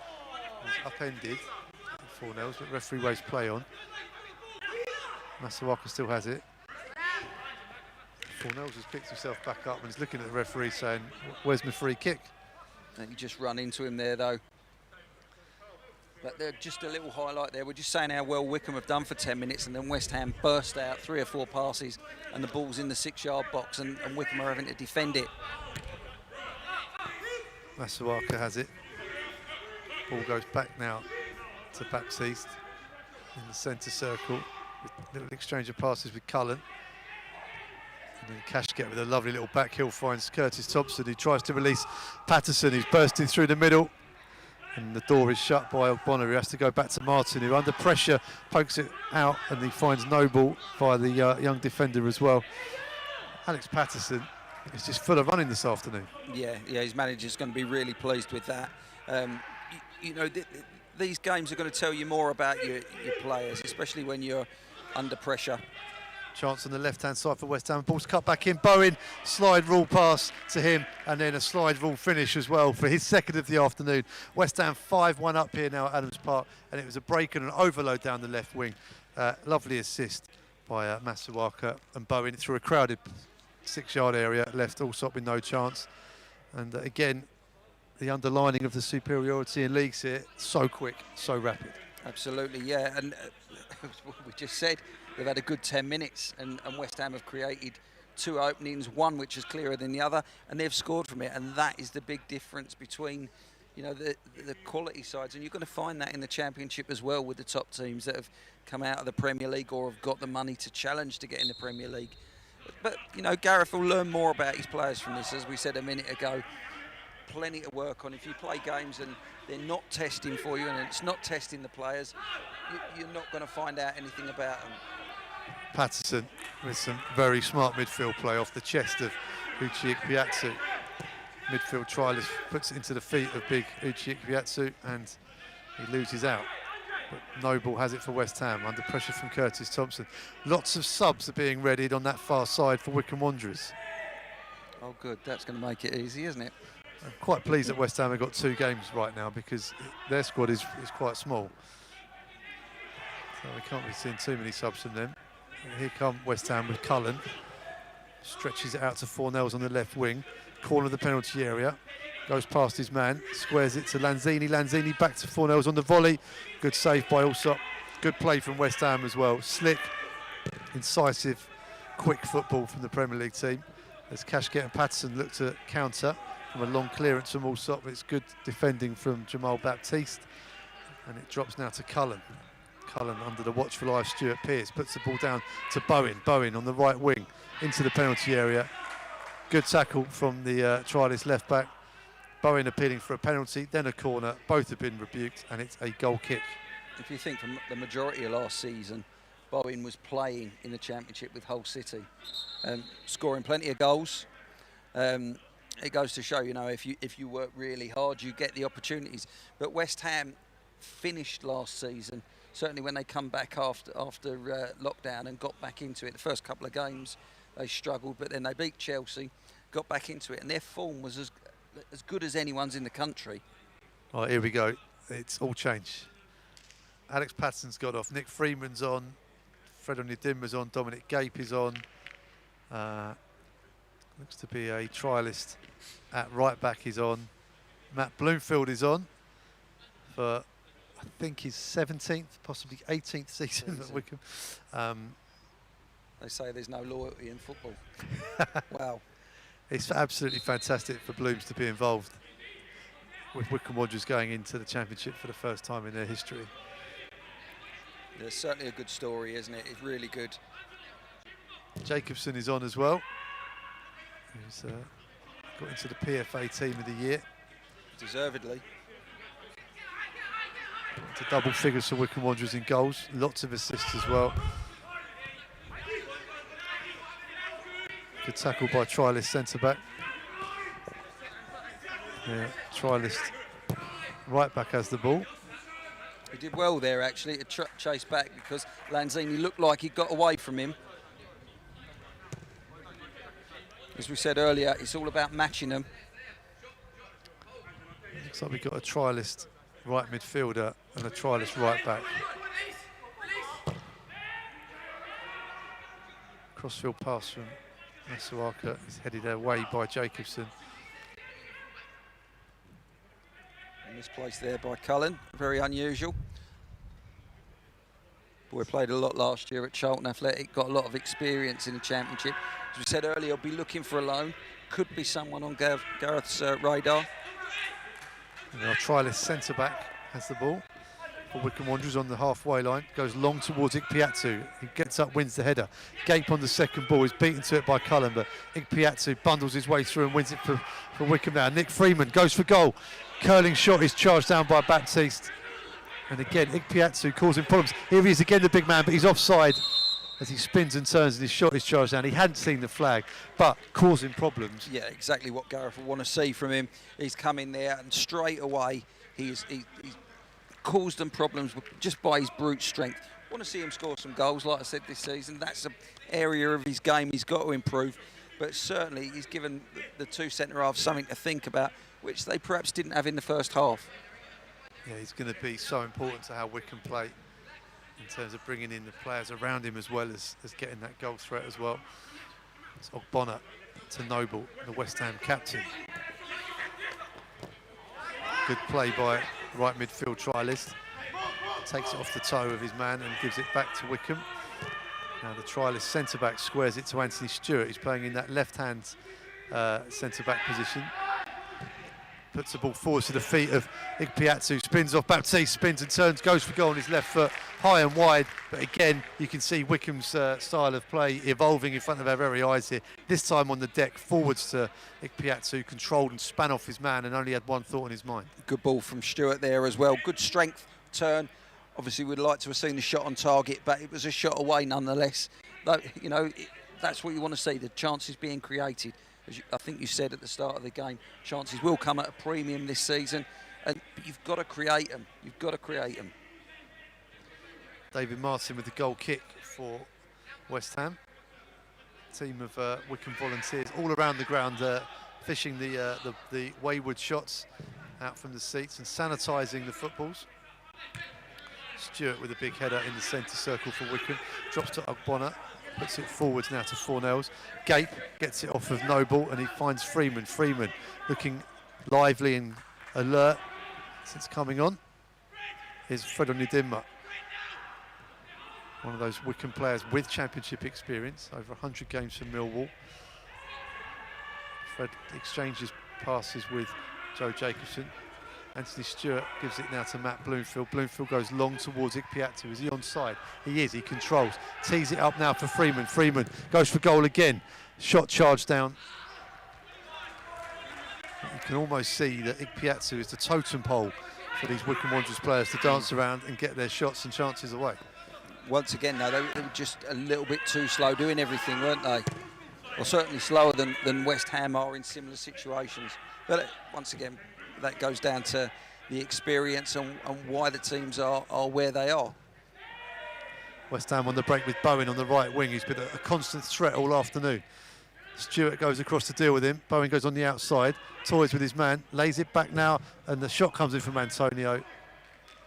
He's upended Fornells, but referee waves play on. Masawaka still has it. Fornells has picked himself back up and he's looking at the referee saying, where's my free kick? And you just run into him there though. But they're just a little highlight there. We're just saying how well Wycombe have done for 10 minutes, and then West Ham burst out 3 or 4 passes and the ball's in the 6-yard box, and Wycombe are having to defend it. Masawaka has it. Ball goes back now to Baptiste in the centre circle. Little exchange of passes with Cullen. And then Cashket with a lovely little back heel finds Curtis Thompson, who tries to release Patterson, who's bursting through the middle. And the door is shut by Ogbonna, who has to go back to Martin, who under pressure pokes it out, and he finds Noble by the young defender as well. Alex Patterson is just full of running this afternoon. Yeah, his manager's going to be really pleased with that. You know, these games are going to tell you more about your players, especially when you're under pressure. Chance on the left-hand side for West Ham. Ball's cut back in. Bowen, slide rule pass to him, and then a slide rule finish as well for his second of the afternoon. West Ham 5-1 up here now at Adams Park, and it was a break and an overload down the left wing. Lovely assist by Masuaka and Bowen through a crowded 6-yard area. Left Allsop with no chance. And again, the underlining of the superiority in leagues here. So quick, so rapid. Absolutely, yeah. And we just said they've had a good 10 minutes, and West Ham have created 2 openings, one which is clearer than the other, and they've scored from it. And that is the big difference between, you know, the quality sides. And you're going to find that in the Championship as well with the top teams that have come out of the Premier League or have got the money to challenge to get in the Premier League. But, you know, Gareth will learn more about his players from this, as we said a minute ago. Plenty to work on. If you play games and they're not testing for you and it's not testing the players, you're not going to find out anything about them. Patterson with some very smart midfield play off the chest of Uche Ikpeazu. Midfield trialist puts it into the feet of big Uche Ikpeazu and he loses out. But Noble has it for West Ham under pressure from Curtis Thompson. Lots of subs are being readied on that far side for Wycombe Wanderers. Oh, good. That's going to make it easy, isn't it? I'm quite pleased that West Ham have got 2 games right now because their squad is quite small. So we can't be seeing too many subs from them. And here come West Ham with Cullen. Stretches it out to Fornells on the left wing. Corner of the penalty area. Goes past his man. Squares it to Lanzini. Lanzini back to Fornells on the volley. Good save by Allsop. Good play from West Ham as well. Slick, incisive, quick football from the Premier League team. As Cashgett and Patterson look to counter from a long clearance from Allsop. It's good defending from Jamal Baptiste. And it drops now to Cullen. Cullen under the watchful eye of Stuart Pearce. Puts the ball down to Bowen. Bowen on the right wing into the penalty area. Good tackle from the trialist left back. Bowen appealing for a penalty, then a corner. Both have been rebuked, and it's a goal kick. If you think from the majority of last season, Bowen was playing in the Championship with Hull City, scoring plenty of goals. It goes to show, you know, if you work really hard, you get the opportunities. But West Ham finished last season, certainly when they come back after lockdown and got back into it. The first couple of games they struggled, but then they beat Chelsea, got back into it, and their form was as good as anyone's in the country. All right, here we go. It's all changed. Alex Patterson's got off. Nick Freeman's on. Fred Onyedinma's on. Dominic Gape is on. Looks to be a trialist at right back is on. Matt Bloomfield is on for, I think, his 17th, possibly 18th season at Wycombe. They say there's no loyalty in football. Wow. It's absolutely fantastic for Blooms to be involved with Wycombe Wanderers going into the Championship for the first time in their history. It's certainly a good story, isn't it? It's really good. Jacobson is on as well. He's got into the PFA Team of the Year. Deservedly. To double figures for Wycombe Wanderers in goals. Lots of assists as well. Good tackle by trialist centre-back. Yeah, trialist right back has the ball. He did well there, actually, to chase back because Lanzini looked like he got away from him. As we said earlier, it's all about matching them. Looks like we've got a trialist right midfielder and a trialist right back. Crossfield pass from Masuaka is headed away by Jacobson. And misplaced there by Cullen, very unusual. Boy played a lot last year at Charlton Athletic, got a lot of experience in the Championship. As we said earlier, he'll be looking for a loan. Could be someone on Gareth's radar. And our trialist centre-back has the ball for Wycombe Wanderers on the halfway line. Goes long towards Ikpeazu. He gets up, wins the header. Gape on the second ball. He's beaten to it by Cullen, but Ikpeazu bundles his way through and wins it for Wycombe now. Nick Freeman goes for goal. Curling shot is charged down by Baptiste. And again, Ikpeazu causing problems. Here he is again, the big man, but he's offside as he spins and turns and his shot is charged down. He hadn't seen the flag, but causing problems. Yeah, exactly what Gareth will want to see from him. He's come in there and straight away he's caused them problems just by his brute strength. want to see him score some goals, like I said this season. That's an area of his game he's got to improve. But certainly he's given the two centre-halves something to think about, which they perhaps didn't have in the first half. Yeah, he's going to be so important to how Wycombe play in terms of bringing in the players around him as well as getting that goal threat as well. It's Ogbonna to Noble, the West Ham captain. Good play by right midfield trialist. Takes it off the toe of his man and gives it back to Wycombe. Now the trialist centre-back squares it to Anthony Stewart. He's playing in that left-hand centre-back position. Puts the ball forward to the feet of Ikpeazu, spins off, Baptiste spins and turns, goes for goal on his left foot, high and wide. But again, you can see Wycombe's style of play evolving in front of our very eyes here. This time on the deck, forwards to Ikpeazu, controlled and span off his man and only had one thought in his mind. Good ball from Stewart there as well. Good strength, turn. Obviously, we'd like to have seen the shot on target, but it was a shot away nonetheless. Though, you know, that's what you want to see, the chances being created. As I think you said at the start of the game, chances will come at a premium this season, but you've got to create them. You've got to create them. David Martin with the goal kick for West Ham. Team of Wycombe volunteers all around the ground, fishing the wayward shots out from the seats and sanitising the footballs. Stewart with a big header in the centre circle for Wycombe. Drops to Ogbonna, puts it forwards now to Fornells. Gape gets it off of Noble and he finds Freeman. Freeman looking lively and alert since coming on. Here's Fred Onyedinma, one of those Wycombe players with championship experience, over 100 games for Millwall. Fred exchanges passes with Joe Jacobson. Anthony Stewart gives it now to Matt Bloomfield. Bloomfield goes long towards Ikpeazu. Is he onside? He is, he controls. Tees it up now for Freeman. Freeman goes for goal again. Shot charged down. You can almost see that Ikpeazu is the totem pole for these Wycombe Wanderers players to dance around and get their shots and chances away. Once again, though, they were just a little bit too slow doing everything, weren't they? Well, certainly slower than West Ham are in similar situations. But once again, that goes down to the experience and why the teams are where they are. West Ham on the break with Bowen on the right wing. He's been a constant threat all afternoon. Stewart goes across to deal with him. Bowen goes on the outside, toys with his man, lays it back now, and the shot comes in from Antonio.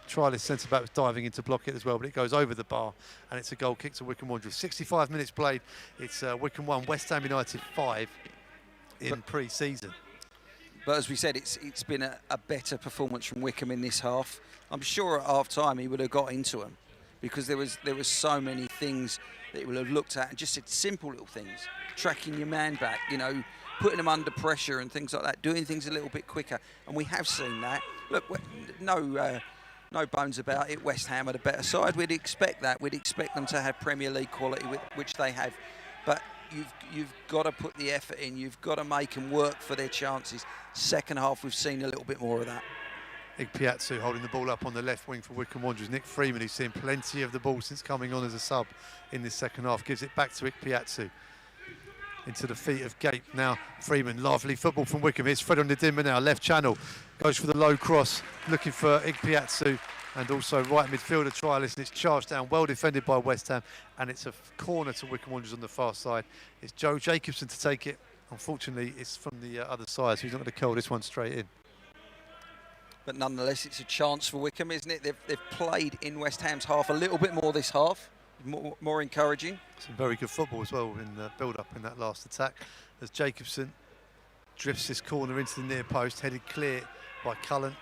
Trialist centre-back was diving in to block it as well, but it goes over the bar, and it's a goal kick to Wycombe Wanderers. 65 minutes played. It's Wycombe 1, West Ham United 5 in pre-season. But as we said, it's been a better performance from Wycombe in this half. I'm sure at half-time he would have got into them because there was so many things that he would have looked at and just said simple little things, tracking your man back, you know, putting them under pressure and things like that, doing things a little bit quicker. And we have seen that. Look, no bones about it. West Ham are the better side. We'd expect that. We'd expect them to have Premier League quality, which they have. But you've got to put the effort in. You've got to make them work for their chances. Second half, we've seen a little bit more of that. Ikpeazu holding the ball up on the left wing for Wycombe Wanderers. Nick Freeman, who's seen plenty of the ball since coming on as a sub in this second half, gives it back to Ikpeazu. Into the feet of Gape. Now Freeman, lovely football from Wycombe. Here's Fred Onyedinma now, left channel. Goes for the low cross, looking for Ikpeazu. And also right midfielder trialist, and it's charged down, well defended by West Ham, and it's a corner to Wycombe Wanderers on the far side. It's Joe Jacobson to take it. Unfortunately, it's from the other side, so he's not going to curl this one straight in. But nonetheless, it's a chance for Wycombe, isn't it? They've played in West Ham's half a little bit more this half, more encouraging. Some very good football as well in the build-up in that last attack, as Jacobson drifts this corner into the near post, headed clear by Cullen.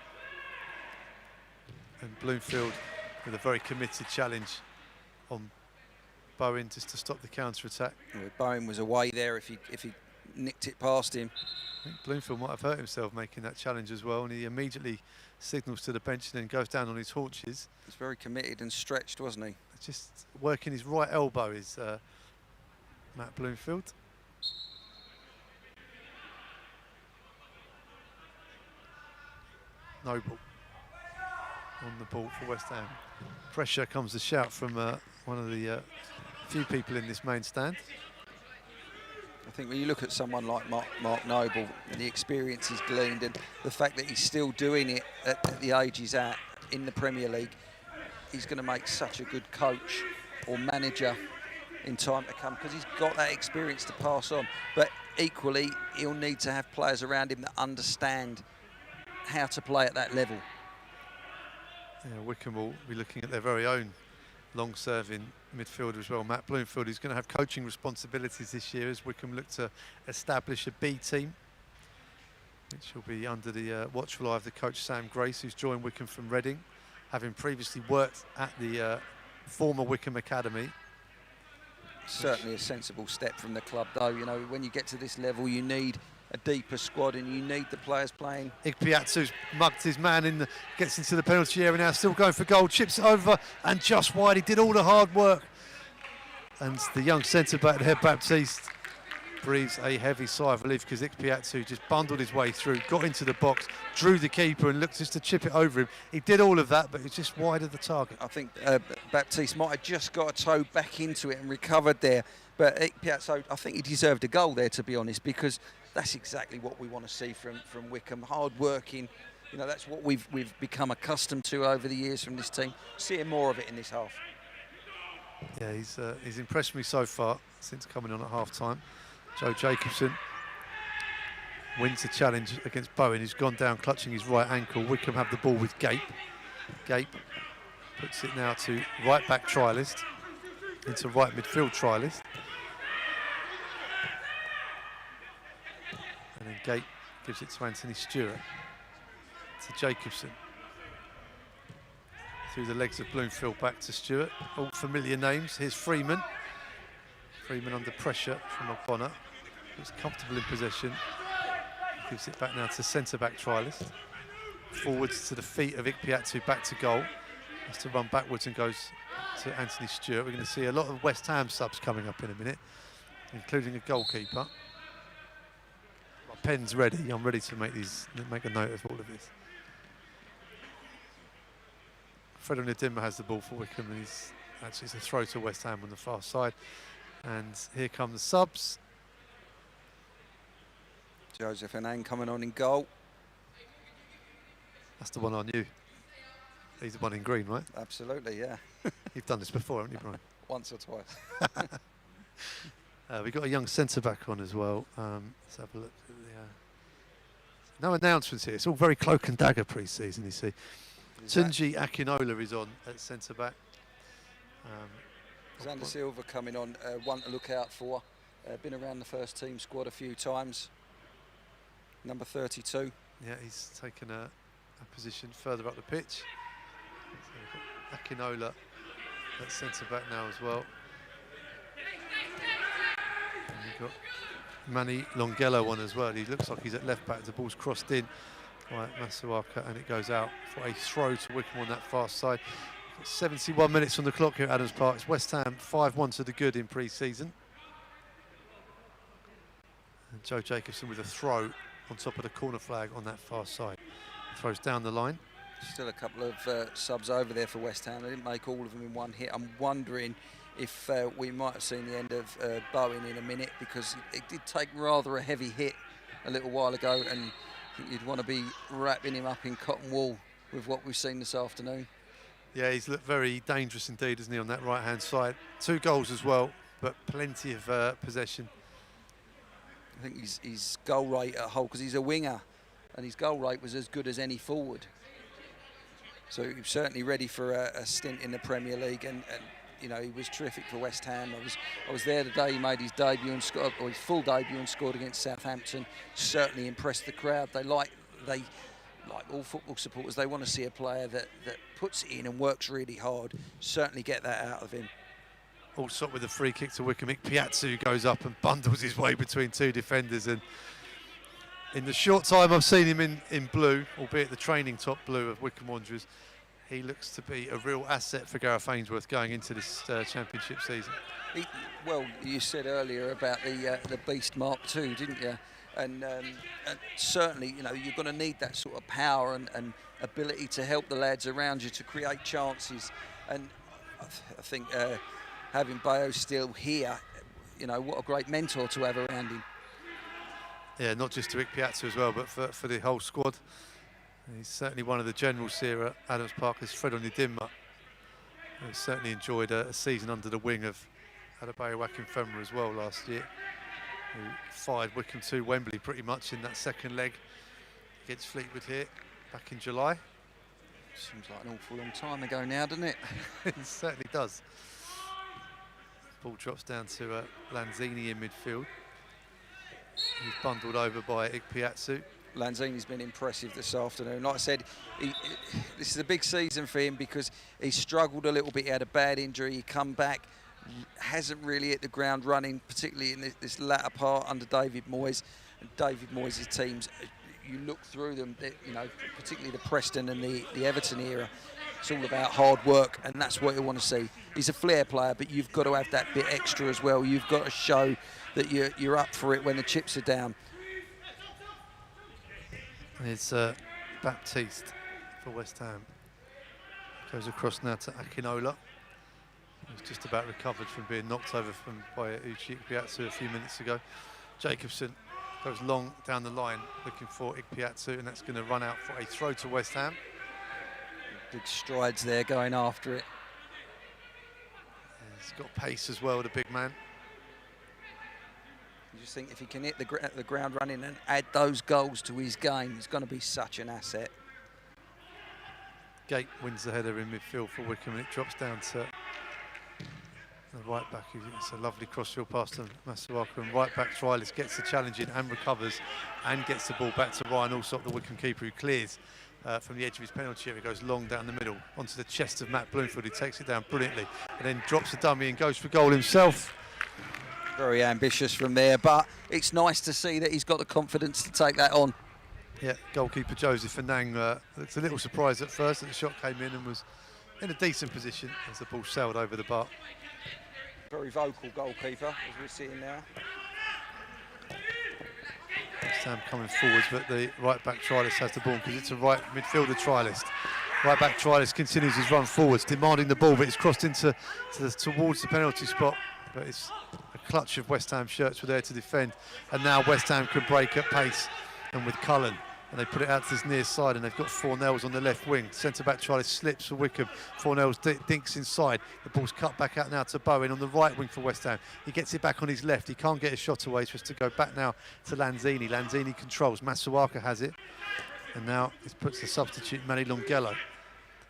And Bloomfield with a very committed challenge on Bowen just to stop the counter-attack. Yeah, Bowen was away there if he nicked it past him. I think Bloomfield might have hurt himself making that challenge as well, and he immediately signals to the bench and then goes down on his haunches. He's very committed and stretched, wasn't he? Just working his right elbow is Matt Bloomfield. Noble on the ball for West Ham. Pressure comes the shout from one of the few people in this main stand. I think when you look at someone like Mark Noble, the experience he's gleaned and the fact that he's still doing it at the age he's at in the Premier League, he's going to make such a good coach or manager in time to come, because he's got that experience to pass on. But equally, he'll need to have players around him that understand how to play at that level. Yeah, Wycombe will be looking at their very own long-serving midfielder as well. Matt Bloomfield, who's going to have coaching responsibilities this year as Wycombe look to establish a B team, which will be under the watchful eye of the coach Sam Grace, who's joined Wycombe from Reading, having previously worked at the former Wycombe Academy. Certainly a sensible step from the club, though. You know, when you get to this level, you need a deeper squad and you need the players playing. Ikpeatsu's mugged his man in, gets into the penalty area now, still going for goal, chips it over and just wide. He did all the hard work. And the young centre-back here, Baptiste, breathes a heavy sigh of relief because Ikpeatsu just bundled his way through, got into the box, drew the keeper and looked just to chip it over him. He did all of that, but it's just wide of the target. I think Baptiste might have just got a toe back into it and recovered there. But Ikpeatsu, I think he deserved a goal there, to be honest, because that's exactly what we want to see from Wycombe. Hard working, you know, that's what we've become accustomed to over the years from this team. Seeing more of it in this half. Yeah, he's impressed me so far since coming on at half-time. Joe Jacobson wins the challenge against Bowen, who's gone down clutching his right ankle. Wycombe have the ball with Gape. Gape puts it now to right back trialist, into right midfield trialist. And then Gape gives it to Anthony Stewart, to Jacobson. Through the legs of Bloomfield back to Stewart. All familiar names. Here's Freeman. Freeman under pressure from O'Connor. He's comfortable in possession. Gives it back now to centre-back trialist. Forwards to the feet of Ikpeatsu, back to goal. Has to run backwards and goes to Anthony Stewart. We're going to see a lot of West Ham subs coming up in a minute, including a goalkeeper. My pen's ready. I'm ready to make a note of all of this. Fred Onyedinma has the ball for Wycombe, and it's a throw to West Ham on the far side. And here come the subs. Joseph Anang coming on in goal. That's the one I knew. He's the one in green, right? Absolutely, yeah. You've done this before, haven't you, Brian? Once or twice. We've got a young centre-back on as well. Let's have a look at the... no announcements here. It's all very cloak and dagger pre-season, you see. Tunji Akinola is on at centre-back. Xander Silva coming on, one to look out for. Been around the first team squad a few times. Number 32. Yeah, he's taken a position further up the pitch. So Akinola at centre-back now as well. And you've got Manny Longelo on as well. He looks like he's at left-back. The ball's crossed in by Masuaka and it goes out for a throw to Wycombe on that far side. 71 minutes on the clock here at Adams Park. It's West Ham 5-1 to the good in pre-season. And Joe Jacobson with a throw on top of the corner flag on that far side. Throws down the line. Still a couple of subs over there for West Ham. They didn't make all of them in one hit. I'm wondering if we might have seen the end of Bowen in a minute, because it did take rather a heavy hit a little while ago, and I think you'd want to be wrapping him up in cotton wool with what we've seen this afternoon. Yeah, he's looked very dangerous indeed, isn't he, on that right-hand side. 2 goals as well, but plenty of possession. I think his goal rate at whole, because he's a winger, and his goal rate was as good as any forward. So he was certainly ready for a stint in the Premier League, and you know, he was terrific for West Ham. I was there the day he made his debut and scored, or his full debut, and scored against Southampton. Certainly impressed the crowd. They like all football supporters, they want to see a player that puts it in and works really hard. Certainly get that out of him. Allsop with a free kick to Wycombe. Ikpeatsu goes up and bundles his way between 2 defenders, and in the short time I've seen him in blue, albeit the training top blue of Wycombe Wanderers, he looks to be a real asset for Gareth Ainsworth going into this championship season. Well, you said earlier about the Beast Mark II, didn't you? And certainly, you know, you're going to need that sort of power and ability to help the lads around you to create chances. And I think having Bayo still here, you know, what a great mentor to have around him. Yeah, not just to Ikpeatsu as well, but for the whole squad. He's certainly one of the generals here at Adams Park, as Fred Onyedinma He certainly enjoyed a season under the wing of Adebayo Akinfenwa as well last year, who fired Wycombe to Wembley pretty much in that second leg against Fleetwood here back in July. Seems like an awful long time ago now, doesn't it? It certainly does. Ball drops down to Lanzini in midfield. He's bundled over by Ikpeatsu. Lanzini's been impressive this afternoon. Like I said, this is a big season for him because he struggled a little bit. He had a bad injury. He come back, hasn't really hit the ground running, particularly in this latter part under David Moyes. And David Moyes' teams, you look through them, you know, particularly the Preston and the Everton era, it's all about hard work, and that's what you want to see. He's a flair player, but you've got to have that bit extra as well. You've got to show that you're up for it when the chips are down. It's Baptiste for West Ham. Goes across now to Akinola. He's just about recovered from being knocked over by Uche Ikpeatsu a few minutes ago. Jacobson goes long down the line looking for Ikpeatsu, and that's going to run out for a throw to West Ham. Big strides there going after it. He's got pace as well, the big man. You just think if he can hit the ground running and add those goals to his game, he's going to be such an asset. Gate wins the header in midfield for Wycombe, and it drops down to the right back. It's a lovely crossfield pass to Masuaku, and right back Trialist gets the challenge in and recovers and gets the ball back to Ryan Alsop, the Wycombe keeper, who clears from the edge of his penalty area. He goes long down the middle onto the chest of Matt Bloomfield, who takes it down brilliantly and then drops the dummy and goes for goal himself. Very ambitious from there, but it's nice to see that he's got the confidence to take that on. Yeah, goalkeeper Joseph Fanang looked a little surprised at first that the shot came in and was in a decent position as the ball sailed over the bar. Very vocal goalkeeper, as we're seeing now. Sam coming forwards, but the right back Trialist has the ball because it's a right midfielder Trialist. Right back Trialist continues his run forwards, demanding the ball, but it's crossed towards the penalty spot. But it's a clutch of West Ham shirts were there to defend, and now West Ham can break at pace, and with Cullen, and they put it out to this near side, and they've got Fornells on the left wing. Centre back Trialist slips for Wycombe. Fornells dinks inside. The ball's cut back out now to Bowen on the right wing for West Ham. He gets it back on his left. He can't get a shot away. It's just to go back now to Lanzini. Lanzini controls. Masuaku has it, and now it puts the substitute Manny Longello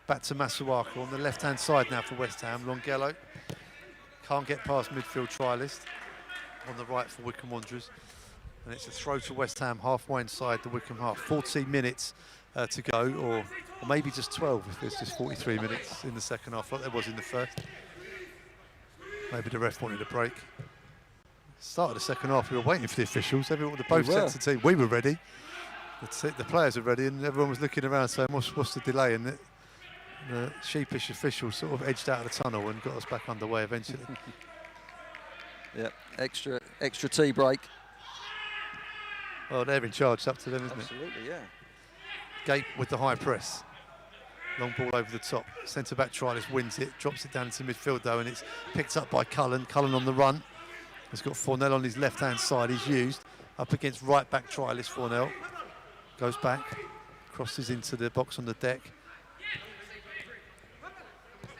back to Masuaku on the left-hand side now for West Ham. Longello can't get past midfield Trialist on the right for Wycombe Wanderers. And it's a throw to West Ham halfway inside the Wycombe half. 14 minutes to go, or maybe just 12 if there's just 43 minutes in the second half, like there was in the first. Maybe the ref wanted a break. Start of the second half, we were waiting for the officials. Everyone, both sets of team, we were ready. The players were ready, and everyone was looking around saying, what's the delay? And the sheepish officials sort of edged out of the tunnel and got us back underway eventually. Yeah, extra tea break. Well, they're in charge, it's up to them, isn't it? Absolutely, yeah. Gate with the high press. Long ball over the top. Centre back Trialist wins it, drops it down into midfield though, and it's picked up by Cullen. Cullen on the run. He's got Fornell on his left hand side. He's used up against right back Trialist. Fornell goes back, crosses into the box on the deck.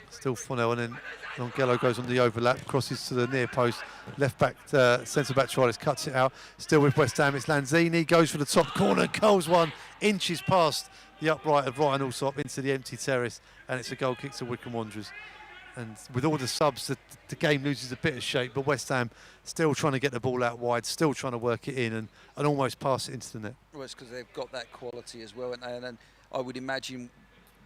Still Fornell, and then Longello goes on the overlap, crosses to the near post. Left back, centre back Trialist cuts it out. Still with West Ham, it's Lanzini, goes for the top corner, curls one, inches past the upright of Ryan Alsop into the empty terrace, and it's a goal kick to Wycombe Wanderers. And with all the subs, the game loses a bit of shape, but West Ham still trying to get the ball out wide, still trying to work it in and almost pass it into the net. Well, it's because they've got that quality as well, and I would imagine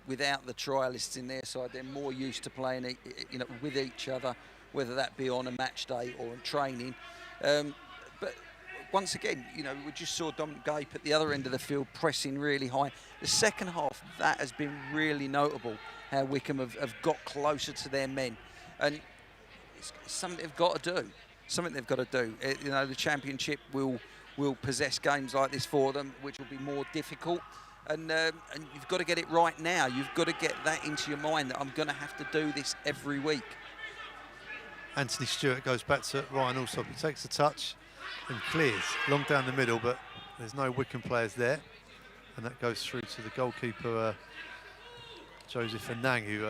without the Trialists in their side, they're more used to playing, you know, with each other, whether that be on a match day or in training. But once again, you know, we just saw Dominic Gape at the other end of the field pressing really high. The second half, that has been really notable, how Wycombe have got closer to their men. And it's something they've got to do. Something they've got to do. You know, the Championship will possess games like this for them, which will be more difficult. And you've got to get it right now. You've got to get that into your mind that I'm going to have to do this every week. Anthony Stewart goes back to Ryan Alsop. He takes a touch and clears long down the middle, but there's no Wycombe players there. And that goes through to the goalkeeper, Joseph Fanang, who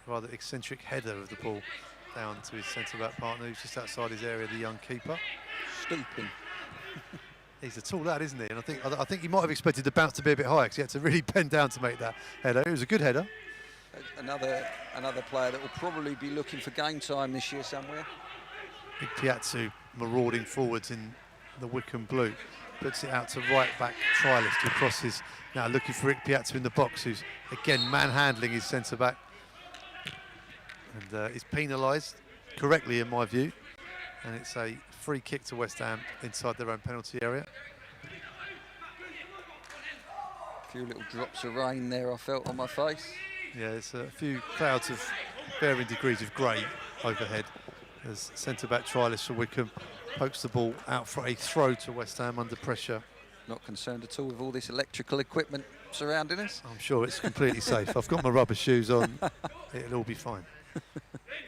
rather eccentric header of the ball down to his centre-back partner, who's just outside his area, the young keeper. Stooping. He's a tall lad, isn't he? And I think he might have expected the bounce to be a bit higher because he had to really bend down to make that header. It was a good header. Another player that will probably be looking for game time this year somewhere. Piazzu marauding forwards in the Wycombe blue. Puts it out to right back Trialist, who crosses now, looking for Piazzu in the box, who's again manhandling his centre back. And is penalised correctly in my view. And it's a free kick to West Ham inside their own penalty area. A few little drops of rain there I felt on my face. Yeah, there's a few clouds of varying degrees of grey overhead as centre-back Trialist for Wycombe pokes the ball out for a throw to West Ham under pressure. Not concerned at all with all this electrical equipment surrounding us. I'm sure it's completely safe. I've got my rubber shoes on. It'll all be fine.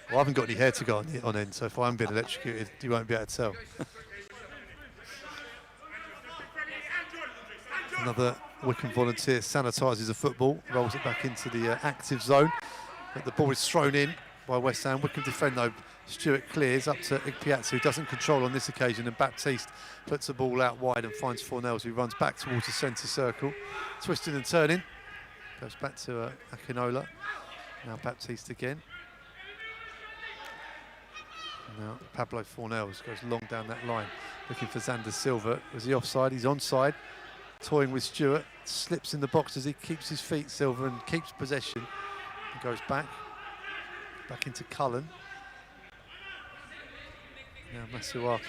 Well, I haven't got any hair to go on end, so if I haven't been electrocuted, you won't be able to tell. Another Wycombe volunteer sanitises the football, rolls it back into the active zone. But the ball is thrown in by West Ham. Wycombe defend though. Stewart clears up to Piazzu, who doesn't control on this occasion, and Baptiste puts the ball out wide and finds Fornells, who runs back towards the centre circle. Twisting and turning. Goes back to Akinola. Now Baptiste again. Now Pablo Fornells goes long down that line, looking for Xander Silva. Was he offside? He's onside. Toying with Stewart, slips in the box as he keeps his feet, Silva, and keeps possession. And goes back into Cullen. Now Masuaka.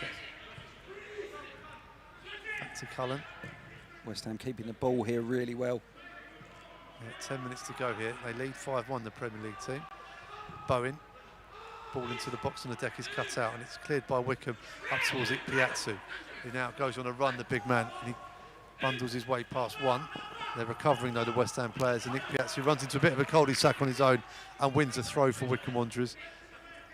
Back to Cullen. West Ham keeping the ball here really well. Yeah, 10 minutes to go here. They lead 5-1, the Premier League team. Bowen. Ball into the box on the deck is cut out, and it's cleared by Wycombe up towards Piazzu. He now goes on a run, the big man, and he bundles his way past one. They're recovering though, the West Ham players, and Piazzu runs into a bit of a cul-de-sac on his own and wins a throw for Wycombe Wanderers.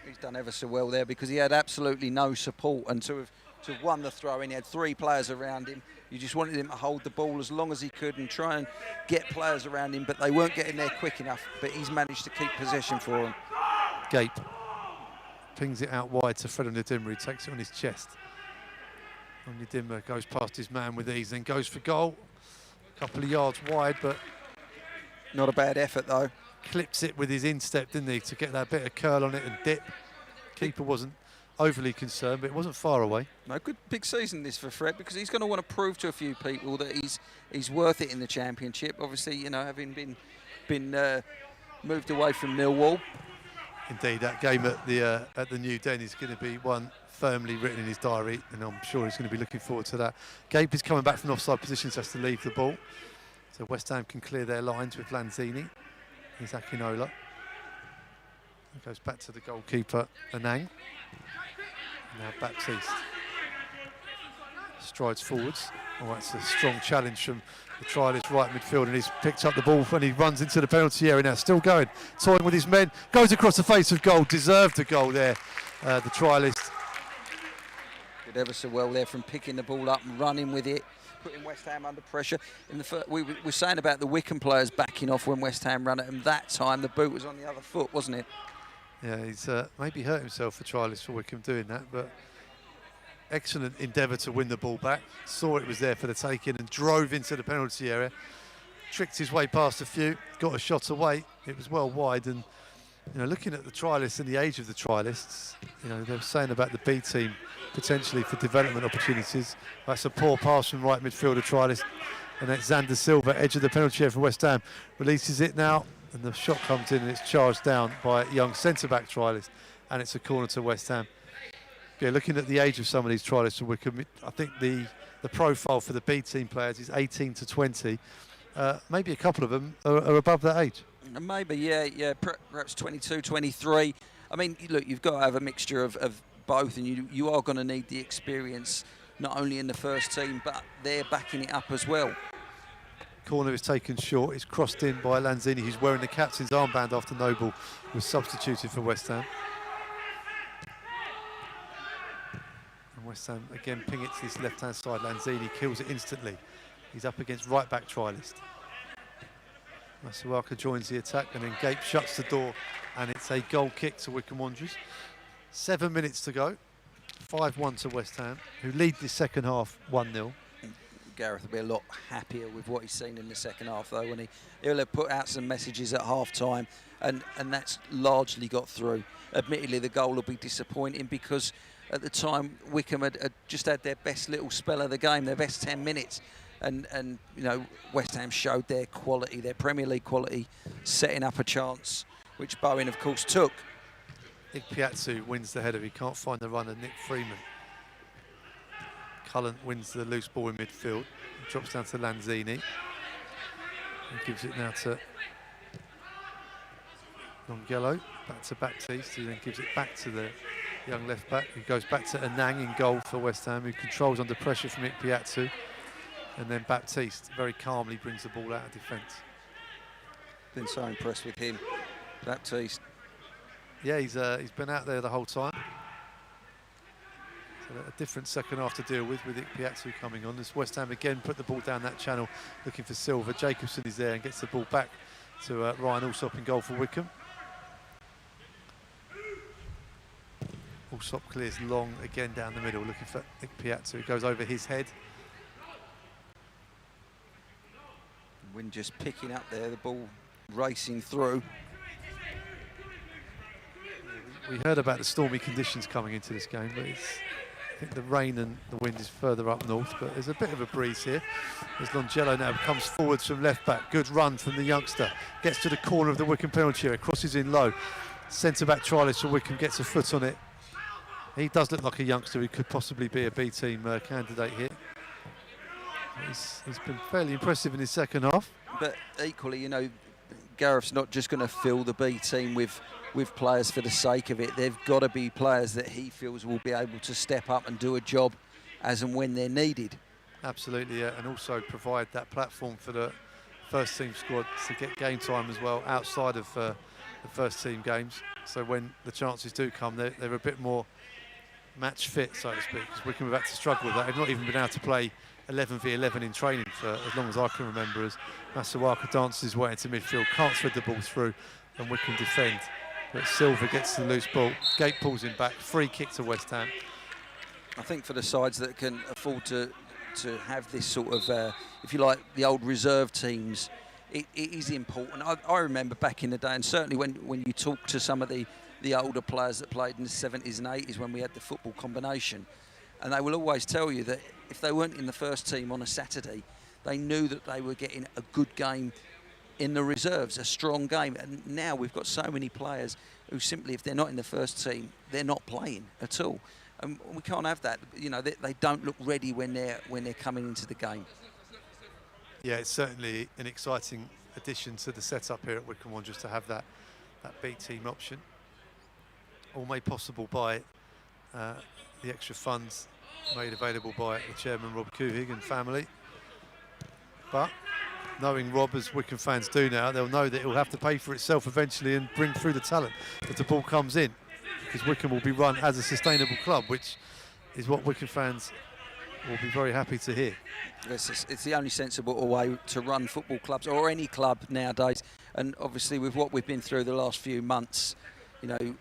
He's done ever so well there because he had absolutely no support, and to have won the throw in, he had three players around him. You just wanted him to hold the ball as long as he could and try and get players around him, but they weren't getting there quick enough, but he's managed to keep possession for them. Gape pings it out wide to Fred Onyedinma, who takes it on his chest. Onyedinma goes past his man with ease, then goes for goal. A couple of yards wide, but not a bad effort though. Clips it with his instep, didn't he, to get that bit of curl on it and dip. Keeper wasn't overly concerned, but it wasn't far away. No, good big season this for Fred, because he's going to want to prove to a few people that he's worth it in the Championship. Obviously, you know, having been moved away from Millwall. Indeed, that game at the New Den is going to be one firmly written in his diary, and I'm sure he's going to be looking forward to that. Gape is coming back from offside positions, has to leave the ball. So West Ham can clear their lines with Lanzini. Here's Akinola. He goes back to the goalkeeper, Anang. Now Baptiste strides forwards. Oh, that's a strong challenge from the trialist right midfield, and he's picked up the ball and he runs into the penalty area now. Still going, toying with his men. Goes across the face of goal. Deserved a goal there, the trialist. Did ever so well there from picking the ball up and running with it, putting West Ham under pressure. In the we were saying about the Wycombe players backing off when West Ham ran at them. That time the boot was on the other foot, wasn't it? Yeah, he's maybe hurt himself for trialist for Wycombe doing that, but excellent endeavour to win the ball back. Saw it was there for the taking and drove into the penalty area. Tricked his way past a few, got a shot away. It was well wide, and you know, looking at the trialists and the age of the trialists, you know, they were saying about the B team potentially for development opportunities. That's a poor pass from right midfielder trialist, and that's Xander Silva, edge of the penalty area for West Ham, releases it now, and the shot comes in and it's charged down by a young centre-back trialist, and it's a corner to West Ham. Yeah, looking at the age of some of these trialists for Wycombe, I think the profile for the B team players is 18 to 20. Maybe a couple of them are above that age. Maybe, yeah, perhaps 22, 23. I mean, look, you've got to have a mixture of both, and you are going to need the experience, not only in the first team, but they're backing it up as well. Corner is taken short. It's crossed in by Lanzini, who's wearing the captain's armband after Noble was substituted for West Ham. And West Ham again ping it to this left-hand side. Lanzini kills it instantly. He's up against right-back trialist. Masuaka joins the attack, and then Gape shuts the door, and it's a goal kick to Wycombe Wanderers. 7 minutes to go. 5-1 to West Ham, who lead the second half 1-0. Gareth will be a lot happier with what he's seen in the second half, though, when he'll have put out some messages at half-time, and that's largely got through. Admittedly, the goal will be disappointing because at the time Wycombe had just had their best little spell of the game, their best 10 minutes, and you know, West Ham showed their quality, their Premier League quality, setting up a chance, which Bowen, of course, took. Ikpeatsu wins the header. He can't find the runner, Nick Freeman. Cullen wins the loose ball in midfield. It drops down to Lanzini. And gives it now to Longello. Back to Baptiste, who then gives it back to the young left back, who goes back to Anang in goal for West Ham, who controls under pressure from Ikpeatsu. And then Baptiste very calmly brings the ball out of defence. Been so impressed with him, Baptiste. Yeah, he's been out there the whole time. So a different second half to deal with Ikpeatsu coming on. As West Ham again put the ball down that channel, looking for Silva. Jacobson is there and gets the ball back to Ryan Alsop in goal for Wycombe. Alsop clears long again down the middle, looking for Ikpeatsu. It goes over his head. Wind just picking up there, the ball racing through. We heard about the stormy conditions coming into this game, but I think the rain and the wind is further up north, but there's a bit of a breeze here. As Longello now comes forwards from left back. Good run from the youngster. Gets to the corner of the Wycombe penalty area, crosses in low. Centre-back trialist for Wycombe gets a foot on it. He does look like a youngster who could possibly be a B-team candidate here. He's been fairly impressive in his second half. But equally, you know, Gareth's not just going to fill the B team with players for the sake of it. They've got to be players that he feels will be able to step up and do a job as and when they're needed. Absolutely, yeah, and also provide that platform for the first team squad to get game time as well outside of the first team games. So when the chances do come, they're a bit more match fit, so to speak, because Wycombe have had to struggle with that. They've not even been able to play 11v11 in training for as long as I can remember, as Masuaka dances his way into midfield, can't thread the ball through, and Wycombe defend. But Silva gets the loose ball, Gate pulls him back, free kick to West Ham. I think for the sides that can afford to have this sort of, if you like, the old reserve teams, it is important. I remember back in the day, and certainly when you talk to some of the older players that played in the 70s and 80s when we had the football combination, and they will always tell you that if they weren't in the first team on a Saturday, they knew that they were getting a good game in the reserves, a strong game. And now we've got so many players who simply, if they're not in the first team, they're not playing at all. And we can't have that. You know, they don't look ready when they're coming into the game. Yeah, it's certainly an exciting addition to the setup here at Wycombe Wanderers to have that B team option. All made possible by the extra funds made available by the chairman, Rob Kuhig, and family. But knowing Rob, as Wycombe fans do now, they'll know that it will have to pay for itself eventually and bring through the talent if the ball comes in, because Wycombe will be run as a sustainable club, which is what Wycombe fans will be very happy to hear. It's the only sensible way to run football clubs, or any club nowadays. And obviously with what we've been through the last few months, you know,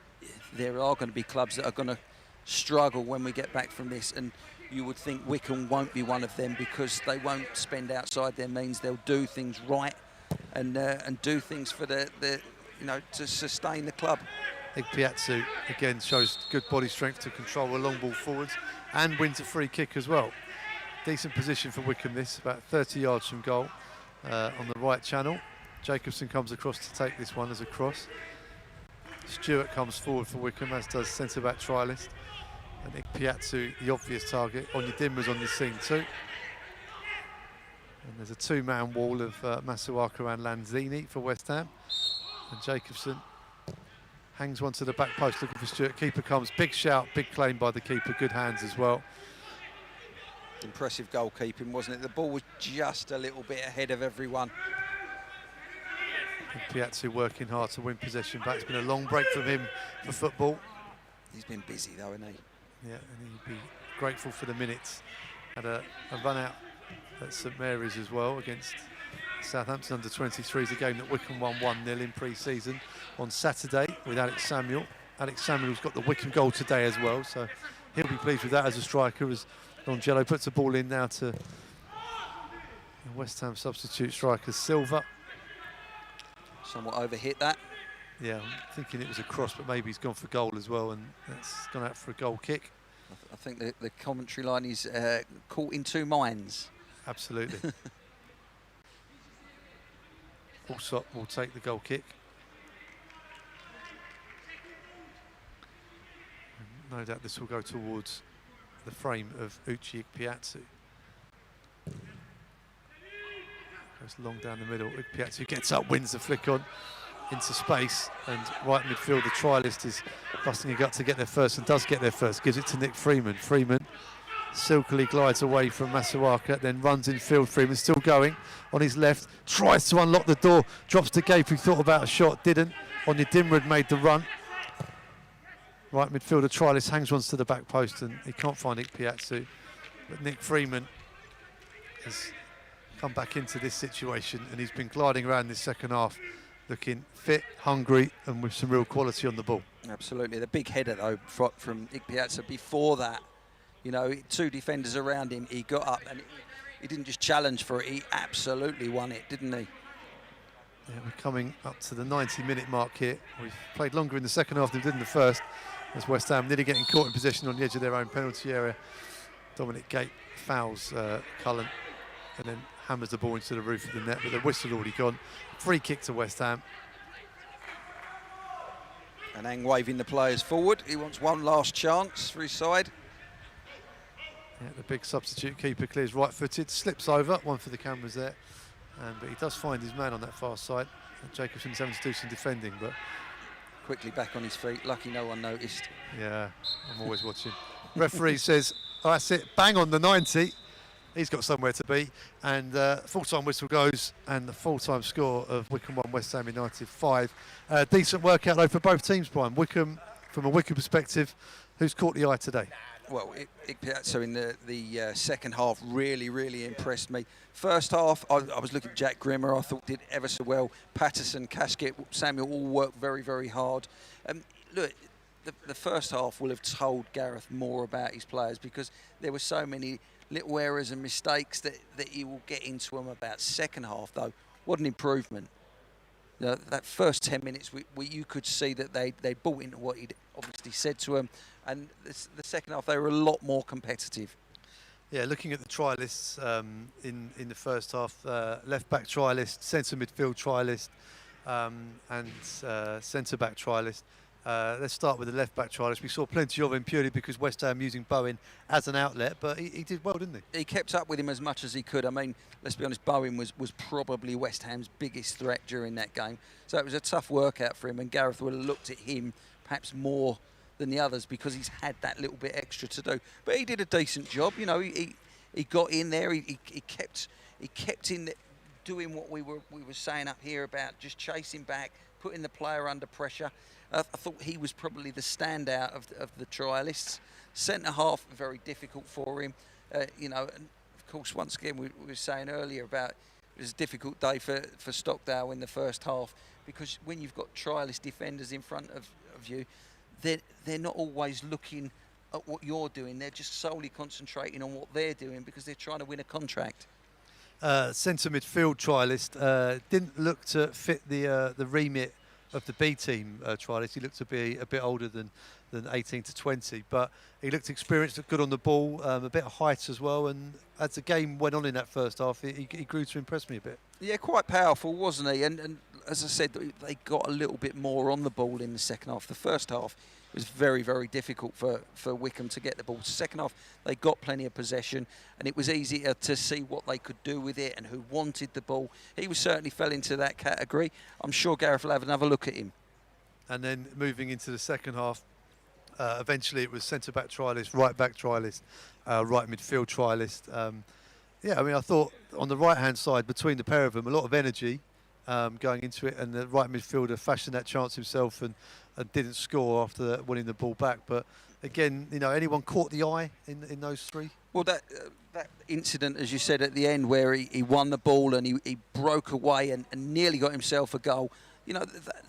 there are going to be clubs that are going to struggle when we get back from this, and you would think Wycombe won't be one of them, because they won't spend outside their means. They'll do things right and do things for the you know, to sustain the club. Ikpeatsu again shows good body strength to control a long ball forwards and wins a free kick as well. Decent position for Wycombe, this, about 30 yards from goal on the right channel. Jacobson comes across to take this one as a cross. Stewart comes forward for Wycombe, as does centre-back trialist. And Ikpeatsu, the obvious target. Onyedinma's on the scene too. And there's a two-man wall of Masuaka and Lanzini for West Ham. And Jacobson hangs one to the back post looking for Stewart. Keeper comes, big shout, big claim by the keeper, good hands as well. Impressive goalkeeping, wasn't it? The ball was just a little bit ahead of everyone. Ikpeatsu working hard to win possession back. It's been a long break from him for football. He's been busy though, hasn't he? Yeah, and he'd be grateful for the minutes. Had a run out at St Mary's as well against Southampton under-23 is a game that Wycombe won 1-0 in pre-season on Saturday with Alex Samuel. Alex Samuel's got the Wycombe goal today as well, so he'll be pleased with that as a striker, as Longello puts the ball in now to the West Ham substitute striker Silva. Somewhat overhit that. Yeah, I'm thinking it was a cross, but maybe he's gone for goal as well, and that's gone out for a goal kick. I think the commentary line is caught in two minds. Absolutely. Allsop will take the goal kick. And no doubt this will go towards the frame of Uche Ikpeazu. Goes long down the middle. Ikpeazu gets up, wins the flick on into space, and right midfield, the trialist is busting a gut to get there first, and does get there first. Gives it to Nick Freeman. Freeman silkily glides away from Masuaka, then runs in field. Freeman still going on his left, tries to unlock the door, drops to Gape, who thought about a shot, didn't. Onyedinma made the run. Right midfielder trialist hangs once to the back post, and he can't find Ikpeazu. But Nick Freeman has come back into this situation, and he's been gliding around this second half, looking fit, hungry, and with some real quality on the ball. Absolutely. The big header, though, from Ikpeazu before that. You know, two defenders around him, he got up, and he didn't just challenge for it, he absolutely won it, didn't he? Yeah, we're coming up to the 90-minute mark here. We've played longer in the second half than we did in the first, as West Ham nearly getting caught in possession on the edge of their own penalty area. Dominic Gape fouls Cullen and then hammers the ball into the roof of the net, but the whistle already gone. Free kick to West Ham. And Ang waving the players forward. He wants one last chance for his side. Yeah, the big substitute keeper clears right-footed, slips over, one for the cameras there, but he does find his man on that far side. Jacobson's having to do some defending, but quickly back on his feet, lucky no one noticed. Yeah, I'm always watching. Referee says, oh, that's it, bang on the 90. He's got somewhere to be, and full-time whistle goes, and the full-time score of Wycombe 1, West Ham United 5. Decent workout though for both teams, Brian. Wycombe, from a Wycombe perspective, who's caught the eye today? Well, Ikpeazu in the second half really impressed me. First half, I was looking at Jack Grimmer. I thought did ever so well. Patterson, Casket, Samuel all worked very hard. Look, the first half will have told Gareth more about his players, because there were so many little errors and mistakes that he will get into them about. Second half, though, what an improvement. That first 10 minutes, you could see that they bought into what he'd obviously said to them, and the second half they were a lot more competitive. Yeah, looking at the trialists in the first half, left-back trialist, centre midfield trialist, and centre-back trialist. Let's start with the left-back trialist. We saw plenty of him purely because West Ham using Bowen as an outlet, but he did well, didn't he? He kept up with him as much as he could. I mean, let's be honest, Bowen was probably West Ham's biggest threat during that game. So it was a tough workout for him, and Gareth would have looked at him perhaps more than the others because he's had that little bit extra to do. But he did a decent job. You know, he got in there. He kept in doing what we were saying up here about just chasing back, putting the player under pressure. I thought he was probably the standout of the trialists. Centre half, very difficult for him. You know, and of course, once again, we were saying earlier about it was a difficult day for Stockdale in the first half, because when you've got trialist defenders in front of you, they're not always looking at what you're doing. They're just solely concentrating on what they're doing because they're trying to win a contract. Centre midfield trialist didn't look to fit the remit of the B team trialist. He looked to be a bit older than 18 to 20, but he looked experienced, looked good on the ball, a bit of height as well, and as the game went on in that first half, he grew to impress me a bit. Yeah, quite powerful, wasn't he? And as I said, they got a little bit more on the ball in the second half. The first half was very difficult for Wycombe to get the ball. Second half, they got plenty of possession, and it was easier to see what they could do with it and who wanted the ball. He certainly fell into that category. I'm sure Gareth will have another look at him. And then moving into the second half, eventually it was centre-back trialist, right-back trialist, right midfield trialist. Yeah, I mean, I thought on the right-hand side, between the pair of them, a lot of energy going into it, and the right midfielder fashioned that chance himself and didn't score after winning the ball back. But again, you know, anyone caught the eye in those three? Well, that incident, as you said at the end, where he won the ball and he broke away and nearly got himself a goal, you know,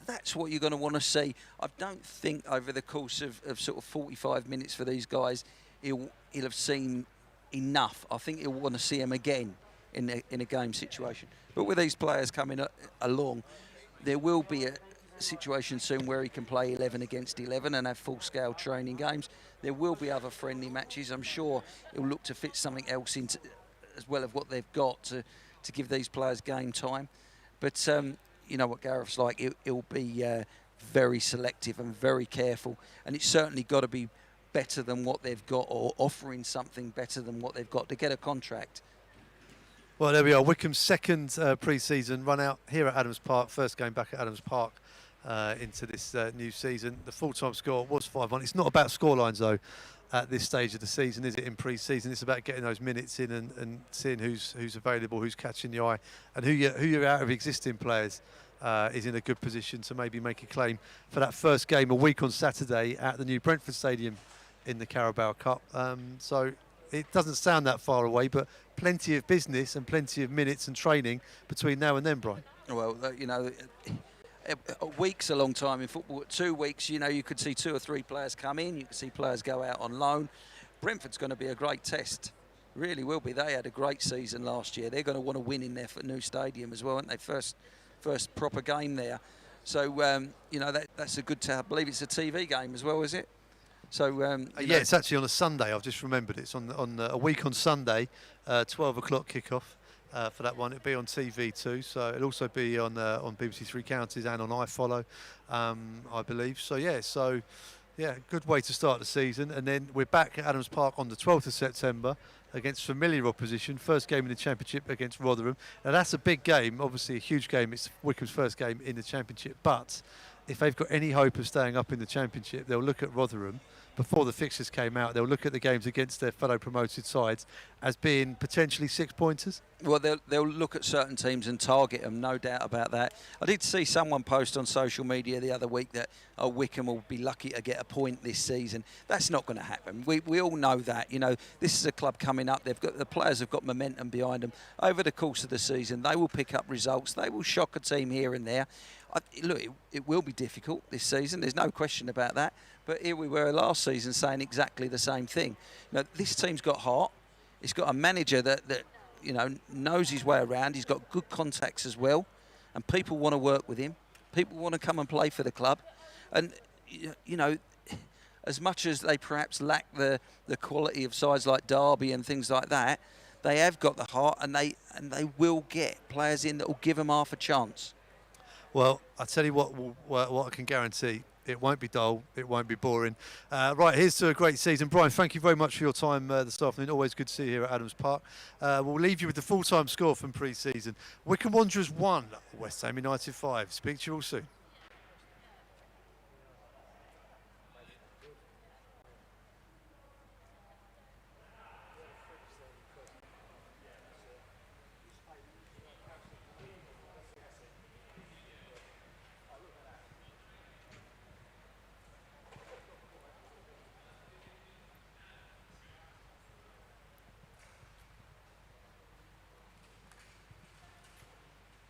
that's what you're going to want to see. I don't think over the course of sort of 45 minutes for these guys, he'll have seen enough. I think he'll want to see him again in a game situation. But with these players coming along, there will be a situation soon where he can play 11 against 11 and have full-scale training games. There will be other friendly matches. I'm sure he'll look to fit something else into as well of what they've got to give these players game time. But you know what Gareth's like. He'll be very selective and very careful, and it's certainly got to be better than what they've got, or offering something better than what they've got to get a contract. Well, there we are. Wycombe's second pre-season run out here at Adams Park. First game back at Adams Park into this new season. The full-time score was 5-1. It's not about scorelines, though, at this stage of the season, is it, in pre-season? It's about getting those minutes in and seeing who's available, who's catching the eye, and who you're out of existing players is in a good position to maybe make a claim for that first game a week on Saturday at the new Brentford Stadium in the Carabao Cup. So it doesn't sound that far away, but plenty of business and plenty of minutes and training between now and then, Brian. Well, you know, a week's a long time in football. 2 weeks, you know, you could see 2 or 3 players come in. You could see players go out on loan. Brentford's going to be a great test. Really will be. They had a great season last year. They're going to want to win in their new stadium as well, aren't they? First proper game there. So, you know, that's a good I believe it's a TV game as well, is it? So yeah, it's actually on a Sunday. I've just remembered it's on a week on Sunday, 12 o'clock kickoff for that one. It'll be on TV too, so it'll also be on BBC Three Counties and on iFollow, I believe. So yeah, good way to start the season. And then we're back at Adams Park on the 12th of September against familiar opposition. First game in the Championship against Rotherham. Now that's a big game, obviously a huge game. It's Wycombe's first game in the Championship, but if they've got any hope of staying up in the Championship, they'll look at Rotherham. Before the fixtures came out, they'll look at the games against their fellow promoted sides as being potentially 6-pointers. Well, they'll look at certain teams and target them, no doubt about that. I did see someone post on social media the other week that Wycombe will be lucky to get a point this season. That's not going to happen. We all know that. You know, this is a club coming up. The players have got momentum behind them. Over the course of the season, they will pick up results. They will shock a team here and there. Look, it will be difficult this season. There's no question about that. But here we were last season saying exactly the same thing. You know, this team's got heart. It's got a manager that you know knows his way around. He's got good contacts as well, and people want to work with him. People want to come and play for the club, and you know, as much as they perhaps lack the quality of sides like Derby and things like that, they have got the heart, and they will get players in that will give them half a chance. Well, I tell you what I can guarantee. It won't be dull. It won't be boring. Right, here's to a great season. Brian, thank you very much for your time this afternoon. Always good to see you here at Adams Park. We'll leave you with the full-time score from pre-season. Wycombe Wanderers 1, West Ham United 5. Speak to you all soon.